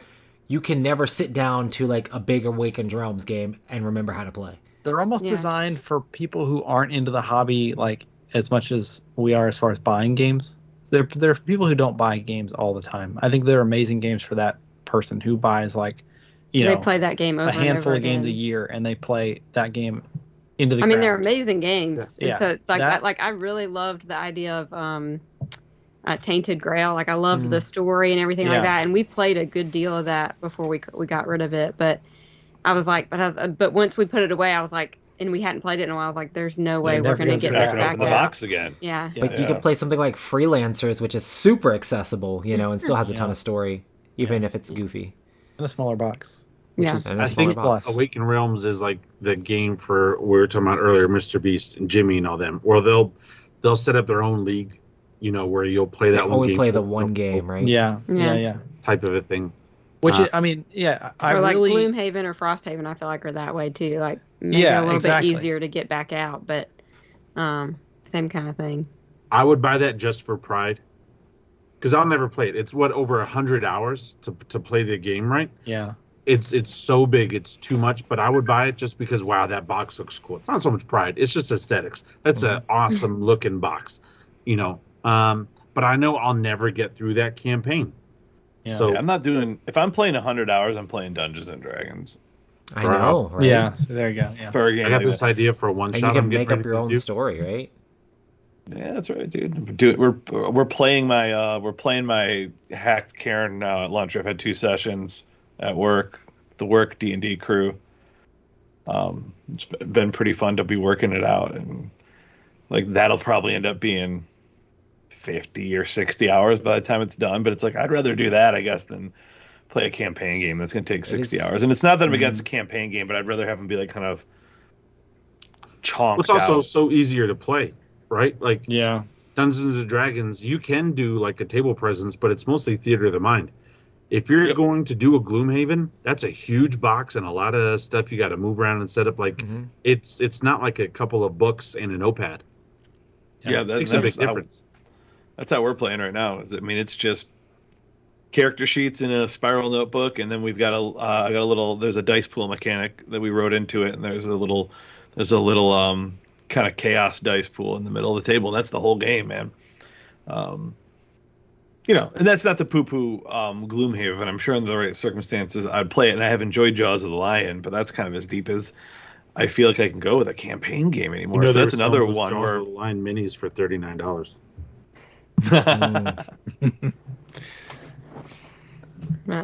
You can never sit down to like a big Awakened Realms game and remember how to play. They're almost designed for people who aren't into the hobby like as much as we are as far as buying games. They're for people who don't buy games all the time. I think they're amazing games for that person who buys like, they play that game over a handful and over of games a again. year, and they play that game into the I mean, ground. they're amazing games. Yeah. And so it's like I really loved the idea of Tainted Grail. Like I loved the story and everything like that, and we played a good deal of that before we got rid of it. But I was like, but once we put it away, I was like, and we hadn't played it in a while. I was like, there's no way we're going to get this back open the out. box again. Yeah. But you could play something like Freelancers, which is super accessible, and still has a ton of story, even if it's goofy. in a smaller box. Yeah. And a I smaller think box. Awakened Realms is like the game for we were talking about earlier, Mr. Beast and Jimmy and all them, or they'll set up their own league, where you'll play that one only game. play the one game, right? Yeah. Type of a thing. Which I mean, I or like really Gloomhaven or Frosthaven, I feel like are that way too. Like maybe Yeah, a little exactly. bit easier to get back out, but same kind of thing. I would buy that just for pride, because I'll never play it. It's over 100 hours to play the game, right? yeah. It's so big, it's too much. But I would buy it just because that box looks cool. It's not so much pride; it's just aesthetics. That's an awesome looking box, But I know I'll never get through that campaign. Yeah. So I'm not doing. If I'm playing 100 hours, I'm playing Dungeons and Dragons. I know, right? Yeah, so there you go. Yeah. For a game I got like this that. idea for a one And shot. you I'm can getting make up ready your to own do. story, right? Yeah, that's right, dude. We're playing my hacked Karen now at lunch. I've had 2 sessions at work, the work D&D crew. It's been pretty fun to be working it out, and like that'll probably end up being 50 or 60 hours by the time it's done. But it's like I'd rather do that, I guess, than play a campaign game that's going to take 60 hours. And it's not that I'm against a campaign game, but I'd rather have them be like kind of chonked It's also out. so easier to play, right? Like Yeah. Dungeons and Dragons, you can do like a table presence, but it's mostly theater of the mind. If you're going to do a Gloomhaven, that's a huge box and a lot of stuff you got to move around and set up. Like it's not like a couple of books and a notepad. Yeah, makes a big difference. That's how we're playing right now. I mean, it's just character sheets in a spiral notebook, and then we've got there's a dice pool mechanic that we wrote into it, and there's a little kind of chaos dice pool in the middle of the table. That's the whole game, man. And that's not to poo-poo Gloomhaven. I'm sure in the right circumstances I'd play it, and I have enjoyed Jaws of the Lion, but that's kind of as deep as I feel like I can go with a campaign game anymore. So that's another one where Jaws of the Lion minis for $39. Yeah.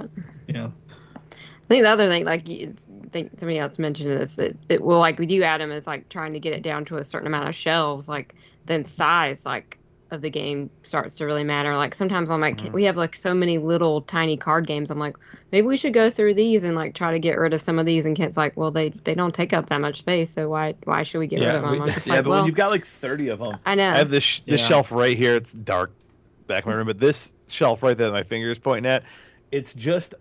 I think the other thing, like I think somebody else mentioned this, that it will, like with you, Adam, is like trying to get it down to a certain amount of shelves. Like then size, like of the game starts to really matter. Like sometimes I'm like, we have like so many little tiny card games. I'm like, maybe we should go through these and like try to get rid of some of these. And Kent's like, well, they don't take up that much space, so why should we get rid of them? I'm just but when you've got like 30 of them, I know. I have this shelf right here. It's dark back in my room, but this shelf right there that my finger is pointing at, it's just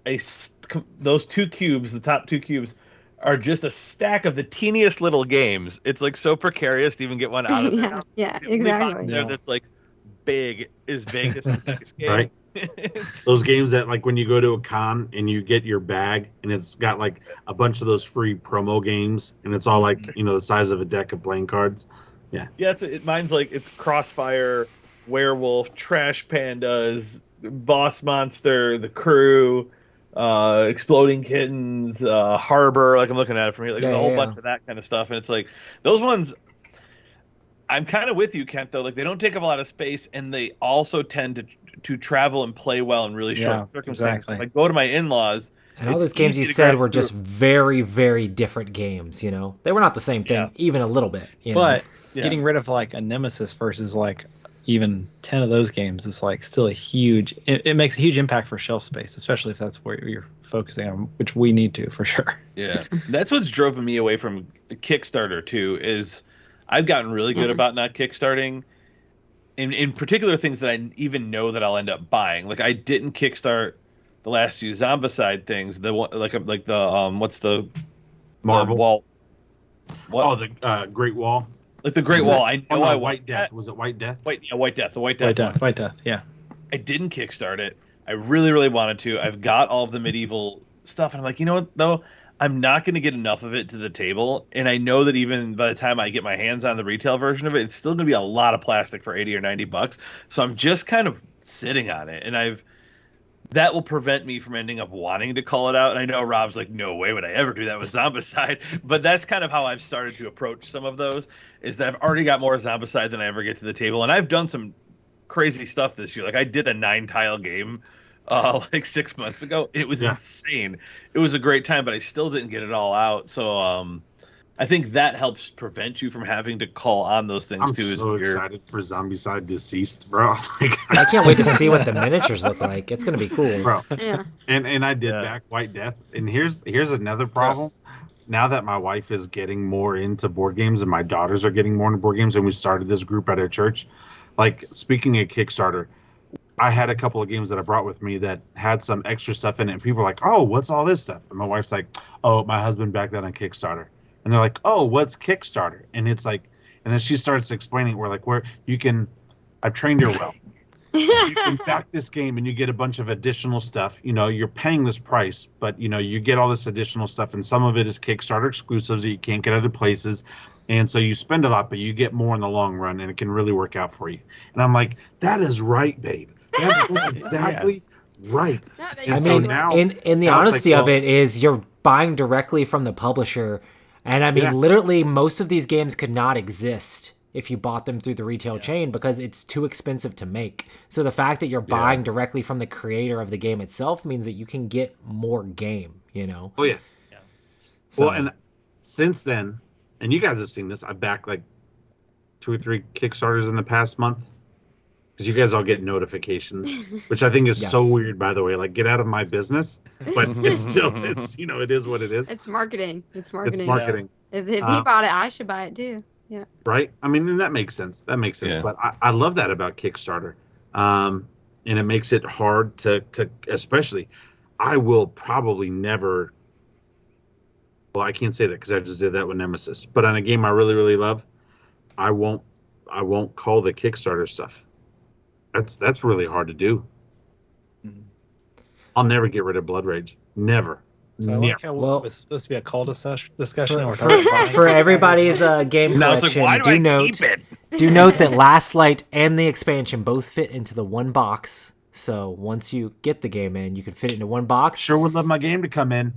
those 2 cubes, the top 2 cubes, are just a stack of the teeniest little games. It's like so precarious to even get one out of there. Yeah, exactly. There that's like big as Vegas the biggest game. Right. Those games that like when you go to a con and you get your bag and it's got like a bunch of those free promo games and it's all like the size of a deck of playing cards. Yeah. Yeah, mine's like it's Crossfire, Werewolf, Trash Pandas, Boss Monster, The Crew, Exploding Kittens, Harbor. Like I'm looking at it from here. Like there's a whole bunch of that kind of stuff, and it's like those ones. I'm kind of with you, Kent. Though, like they don't take up a lot of space, and they also tend to travel and play well in really short circumstances. Exactly. Like go to my in-laws. And all those games you said were just very, very different games. They were not the same thing, even a little bit. But getting rid of like a Nemesis versus like even 10 of those games is like still a huge. It makes a huge impact for shelf space, especially if that's where you're focusing on, which we need to for sure. Yeah, that's what's driven me away from Kickstarter too. Is I've gotten really good about not kickstarting, in particular things that I even know that I'll end up buying. Like I didn't kickstart the last few Zombicide things. The one like the what's the Marvel the wall? What? Oh, the Great Wall. Like the Great Wall. I know White Death. Was it White Death? White Death. The White Death. Yeah. I didn't kickstart it. I really, really wanted to. I've got all of the medieval stuff, and I'm like, you know what though? I'm not going to get enough of it to the table, and I know that even by the time I get my hands on the retail version of it, it's still going to be a lot of plastic for $80 or $90. So I'm just kind of sitting on it, and that will prevent me from ending up wanting to call it out. And I know Rob's like, no way would I ever do that with Zombicide, but that's kind of how I've started to approach some of those. Is that I've already got more Zombicide than I ever get to the table, and I've done some crazy stuff this year. Like I did a 9-tile game. Like 6 months ago. It was insane. It was a great time, but I still didn't get it all out. So I think that helps prevent you from having to call on those things too. I'm so excited for Zombicide Deceased, bro. I can't wait to see what the miniatures look like. It's gonna be cool, bro. Yeah. And I did back White Death. And here's another problem. Now that my wife is getting more into board games and my daughters are getting more into board games, and we started this group at our church. Like speaking of Kickstarter, I had a couple of games that I brought with me that had some extra stuff in it. And people were like, oh, what's all this stuff? And my wife's like, oh, my husband backed that on Kickstarter. And they're like, oh, what's Kickstarter? And it's like, and then she starts explaining where I've trained her well. You can back this game and you get a bunch of additional stuff. You're paying this price, but you get all this additional stuff. And some of it is Kickstarter exclusives that you can't get other places. And so you spend a lot, but you get more in the long run, and it can really work out for you. And I'm like, that is right, babe. That's exactly right. I mean, in the honesty of it is you're buying directly from the publisher. And I mean, literally most of these games could not exist if you bought them through the retail chain because it's too expensive to make. So the fact that you're buying directly from the creator of the game itself means that you can get more game, Oh, yeah. So, Well, and since then, and you guys have seen this, I've backed like 2 or 3 Kickstarters in the past month. Because you guys all get notifications, which I think is so weird, by the way. Like, get out of my business. But it's still, it is what it is. It's marketing. It's marketing. Yeah. If he bought it, I should buy it too. Yeah. Right? I mean, and that makes sense. Yeah. But I love that about Kickstarter. And it makes it hard to especially, I will probably never, well, I can't say that because I just did that with Nemesis. But on a game I really, really love, I won't call the Kickstarter stuff. That's really hard to do. Mm-hmm. I'll never get rid of Blood Rage. Never. So I like how it's supposed to be a call discussion. For everybody's game collection, do note that Last Light and the expansion both fit into the one box. So once you get the game in, you can fit it into one box. Sure would love my game to come in.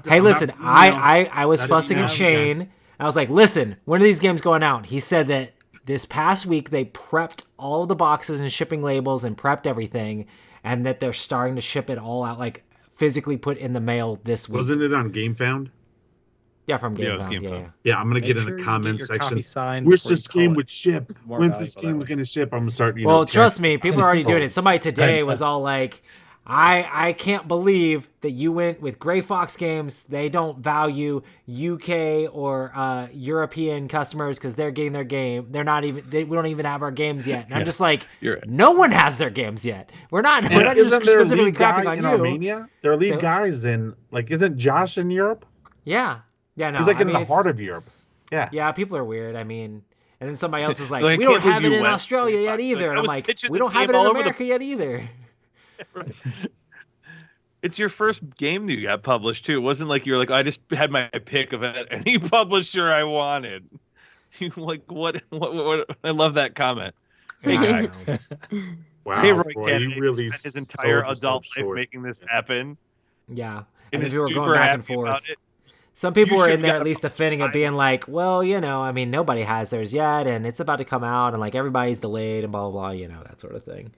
Hey, listen, I was fussing at Shane. Yes. I was like, listen, when are these games going out? He said that this past week they prepped all the boxes and shipping labels and prepped everything, and that they're starting to ship it all out, like physically put in the mail this week. Wasn't it on GameFound? Yeah, from GameFound. Yeah, I'm gonna get in the comments section. Wish this game would ship. When's this game gonna ship? I'm gonna start. Well, trust me, people are already doing it. Somebody today was all like, I can't believe that you went with Gray Fox Games. They don't value UK or European customers because they're getting their game. They're not even. We don't even have our games yet. And I'm just like, no one has their games yet. We're not just specifically crapping on you. Armenia? Their lead guys in isn't Josh in Europe? Yeah. Yeah, no. He's in the heart of Europe. Yeah. Yeah, people are weird. I mean, and then somebody else is like, we don't have it in Australia yet either. And I'm like, we don't have it in America yet either. Right. It's your first game that you got published too. It wasn't like you were like, I just had my pick of any publisher I wanted. You like what? I love that comment. Hey guy. Wow, hey Roy, he really spent his entire adult life making this happen. Yeah, and if you were going back and forth. Some people were in there at least defending it, being like, well, I mean, nobody has theirs yet, and it's about to come out, and like everybody's delayed, and blah, blah, blah, that sort of thing.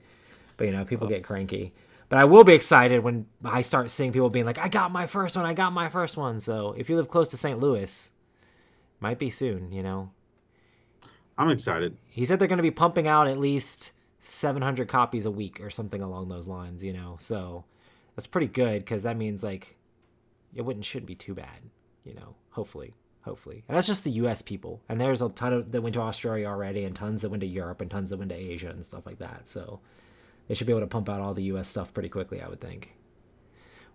But, people get cranky. But I will be excited when I start seeing people being like, I got my first one. So if you live close to St. Louis, might be soon, I'm excited. He said they're going to be pumping out at least 700 copies a week or something along those lines, So that's pretty good because that means, like, shouldn't be too bad, hopefully. And that's just the U.S. people. And there's a ton that went to Australia already and tons that went to Europe and tons that went to Asia and stuff like that. So they should be able to pump out all the U.S. stuff pretty quickly, I would think,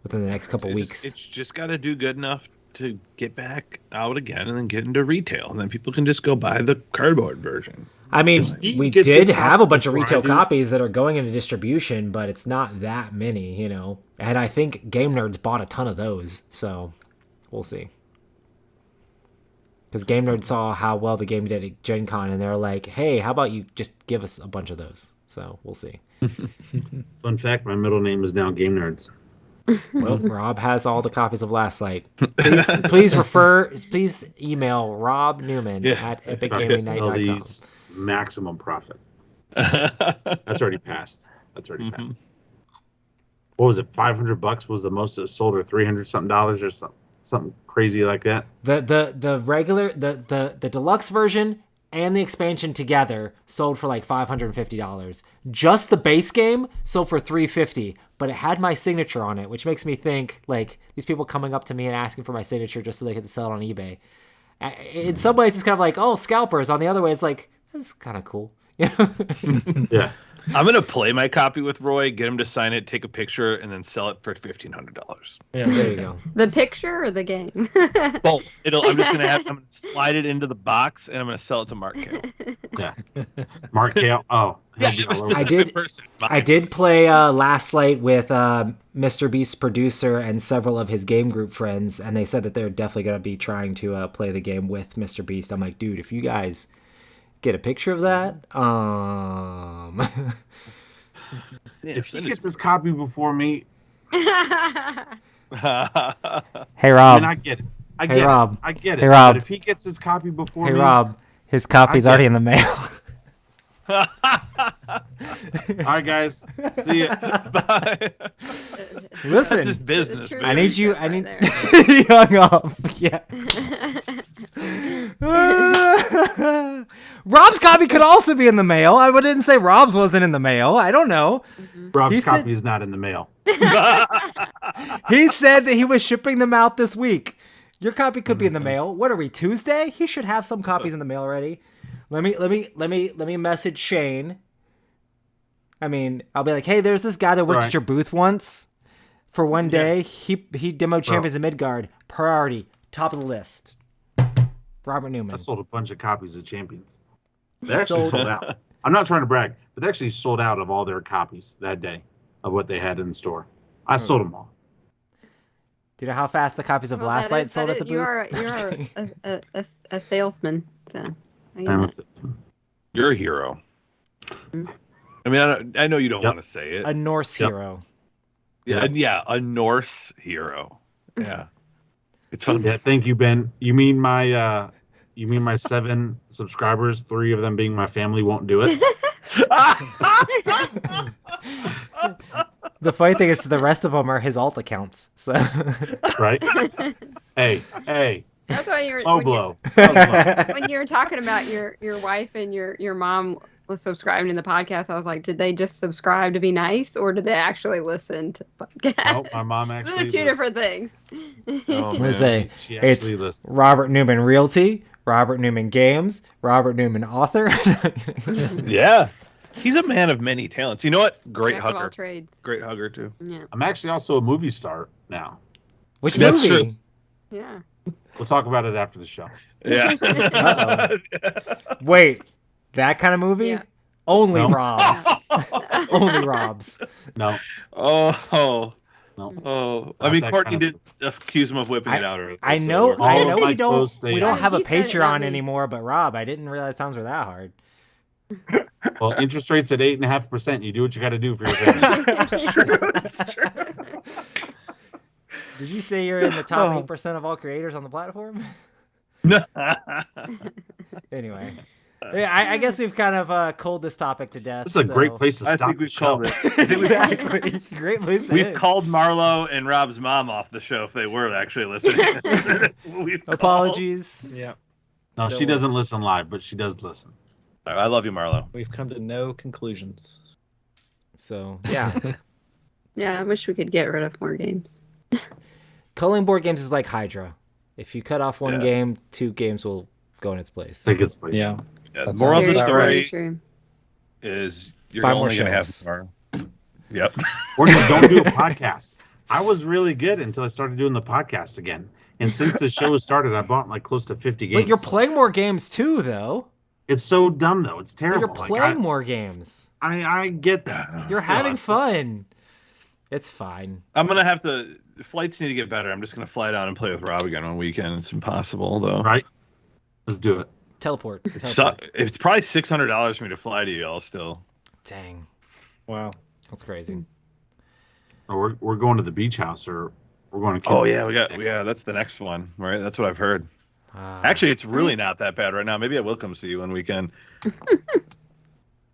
within the next couple weeks. It's just got to do good enough to get back out again and then get into retail. And then people can just go buy the cardboard version. I mean, we did have a bunch of retail copies that are going into distribution, but it's not that many, And I think Game Nerds bought a ton of those, so we'll see. Because Game Nerds saw how well the game did at Gen Con, and they're like, hey, how about you just give us a bunch of those? So we'll see. Fun fact, my middle name is now Game Nerds. Well, Rob has all the copies of Last Light. Please email Rob Newman at epicgamingnight.com. Maximum profit. That's already passed. Passed. What was it? $500 was the most it sold, or $300 something or something crazy like that. The regular the deluxe version and the expansion together sold for like $550. Just the base game sold for $350, but it had my signature on it, which makes me think like these people coming up to me and asking for my signature just so they could sell it on eBay. In some ways, it's kind of like, oh, scalpers. On the other way, it's like, this is kind of cool. Yeah. I'm going to play my copy with Roy, get him to sign it, take a picture, and then sell it for $1,500. Yeah, there you go. The picture or the game? Both. I'm just going to slide it into the box, and I'm going to sell it to Mark Kale. Yeah. Mark Kale. Oh. Yeah, I did play Last Light with Mr. Beast's producer and several of his game group friends, and they said that they're definitely going to be trying to play the game with Mr. Beast. I'm like, dude, if you guys get a picture of that, if he gets his copy before me. Hey, Rob. I mean, I get it. I get it. Hey, Rob. But if he gets his copy before me. Hey, Rob. His copy's already in the mail. All right, guys. See ya. Bye. Listen, That's just business. I need you. I Right need. there. He hung up. Yeah. Rob's copy could also be in the mail. I didn't say Rob's wasn't in the mail. I don't know. Rob's copy is not in the mail. He said that he was shipping them out this week. Your copy could be in the mail. What are we, Tuesday? He should have some copies in the mail already. Let me message Shane. I mean, I'll be like, hey, there's this guy that worked at your booth once for one day. He demoed Champions of Midgard. Priority, top of the list. Robert Newman. I sold a bunch of copies of Champions. They actually sold out. I'm not trying to brag, but they actually sold out of all their copies that day of what they had in the store. I sold them all. Do you know how fast the copies of Last Light sold at the booth? You're a salesman. So You're a hero. I mean, I know you don't want to say it. A Norse hero. Yeah, a Norse hero. Yeah. It's fun. Yeah, thank you, Ben. You mean my 7 subscribers, 3 of them being my family, won't do it? The funny thing is, the rest of them are his alt accounts. So right? Hey. That's why you're blow. When you were talking about your wife and your mom was subscribing to the podcast, I was like, did they just subscribe to be nice, or did they actually listen to the podcast? Nope, my mom actually. Those are two different things. I'm gonna say it's listened. Robert Newman Realty, Robert Newman Games, Robert Newman Author. Yeah. He's a man of many talents. You know what? Great Jack of all hugger. trades. Great hugger, too. Yeah. I'm actually also a movie star now. Which That's movie? true. Yeah. We'll talk about it after the show. Yeah. Wait, that kind of movie? Yeah. Only No. Rob's. Only Rob's. No. Oh. No. I mean, that Courtney kind of- did accuse him of whipping it out earlier. I know All of my we don't clothes stay on. have a He said it, not Patreon me. anymore, but Rob, I didn't realize times were that hard. Well, interest rates at 8.5%. You do what you got to do for your family. It's true. Did you say you're in the top 8% of all creators on the platform? Anyway. Yeah, I guess we've kind of culled this topic to death. This is a great place to I stop. think the we've show. called it. I think Exactly. Great place to We've end. called Marlo and Rob's mom off the show if they were actually listening. That's what we've called. Apologies. Yeah. No, she doesn't listen live, but she does listen. I love you, Marlo. We've come to no conclusions. So, yeah. Yeah, I wish we could get rid of more games. Culling board games is like Hydra. If you cut off one game, 2 games will go in its place. Take its place. Yeah. The moral of the Very story true. is you're Buy more only going to have shows. tomorrow. Yep. Or just don't do a podcast. I was really good until I started doing the podcast again. And since the show has started, I bought like close to 50 games. But you're playing more games too, though. It's so dumb, though. It's But terrible. you're playing more games. I get that. You're Still, having fun. It's fine. I'm going to have to. Flights need to get better. I'm just going to fly down and play with Rob again on weekend. It's impossible, though. Right? Let's do it. Teleport. It's probably $600 for me to fly to y'all still. Dang. Wow. That's crazy. Or we're going to the beach house, or we're going to. Oh yeah, that's the next one, right? That's what I've heard. Actually, it's really not that bad right now. Maybe I will come see you one weekend.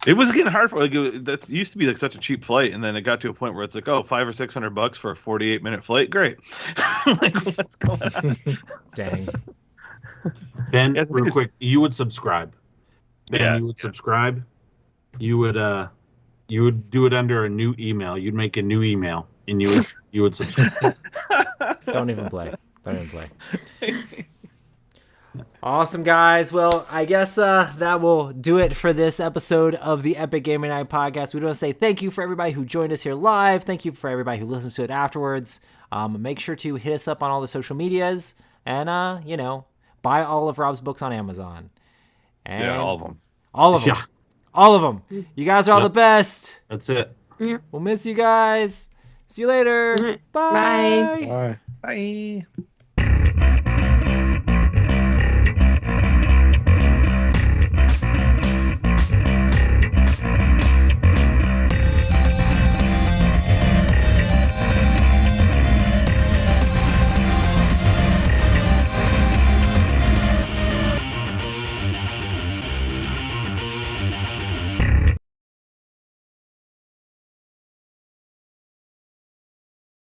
It was getting hard for that used to be like such a cheap flight, and then it got to a point where it's like, $500 or $600 for a 48-minute flight. Great. Like, what's going on? Dang. Ben, real quick, you would subscribe. Ben, you would subscribe. You would do it under a new email. You'd make a new email, and you would subscribe. Don't even play. Awesome, guys. Well, I guess that will do it for this episode of the Epic Gaming Night podcast. We want to say thank you for everybody who joined us here live. Thank you for everybody who listens to it afterwards. Make sure to hit us up on all the social medias and, buy all of Rob's books on Amazon. And all of them. All of them. Yeah. All of them. You guys are all the best. That's it. Yeah. We'll miss you guys. See you later. All right. Bye. Bye. Bye. Bye.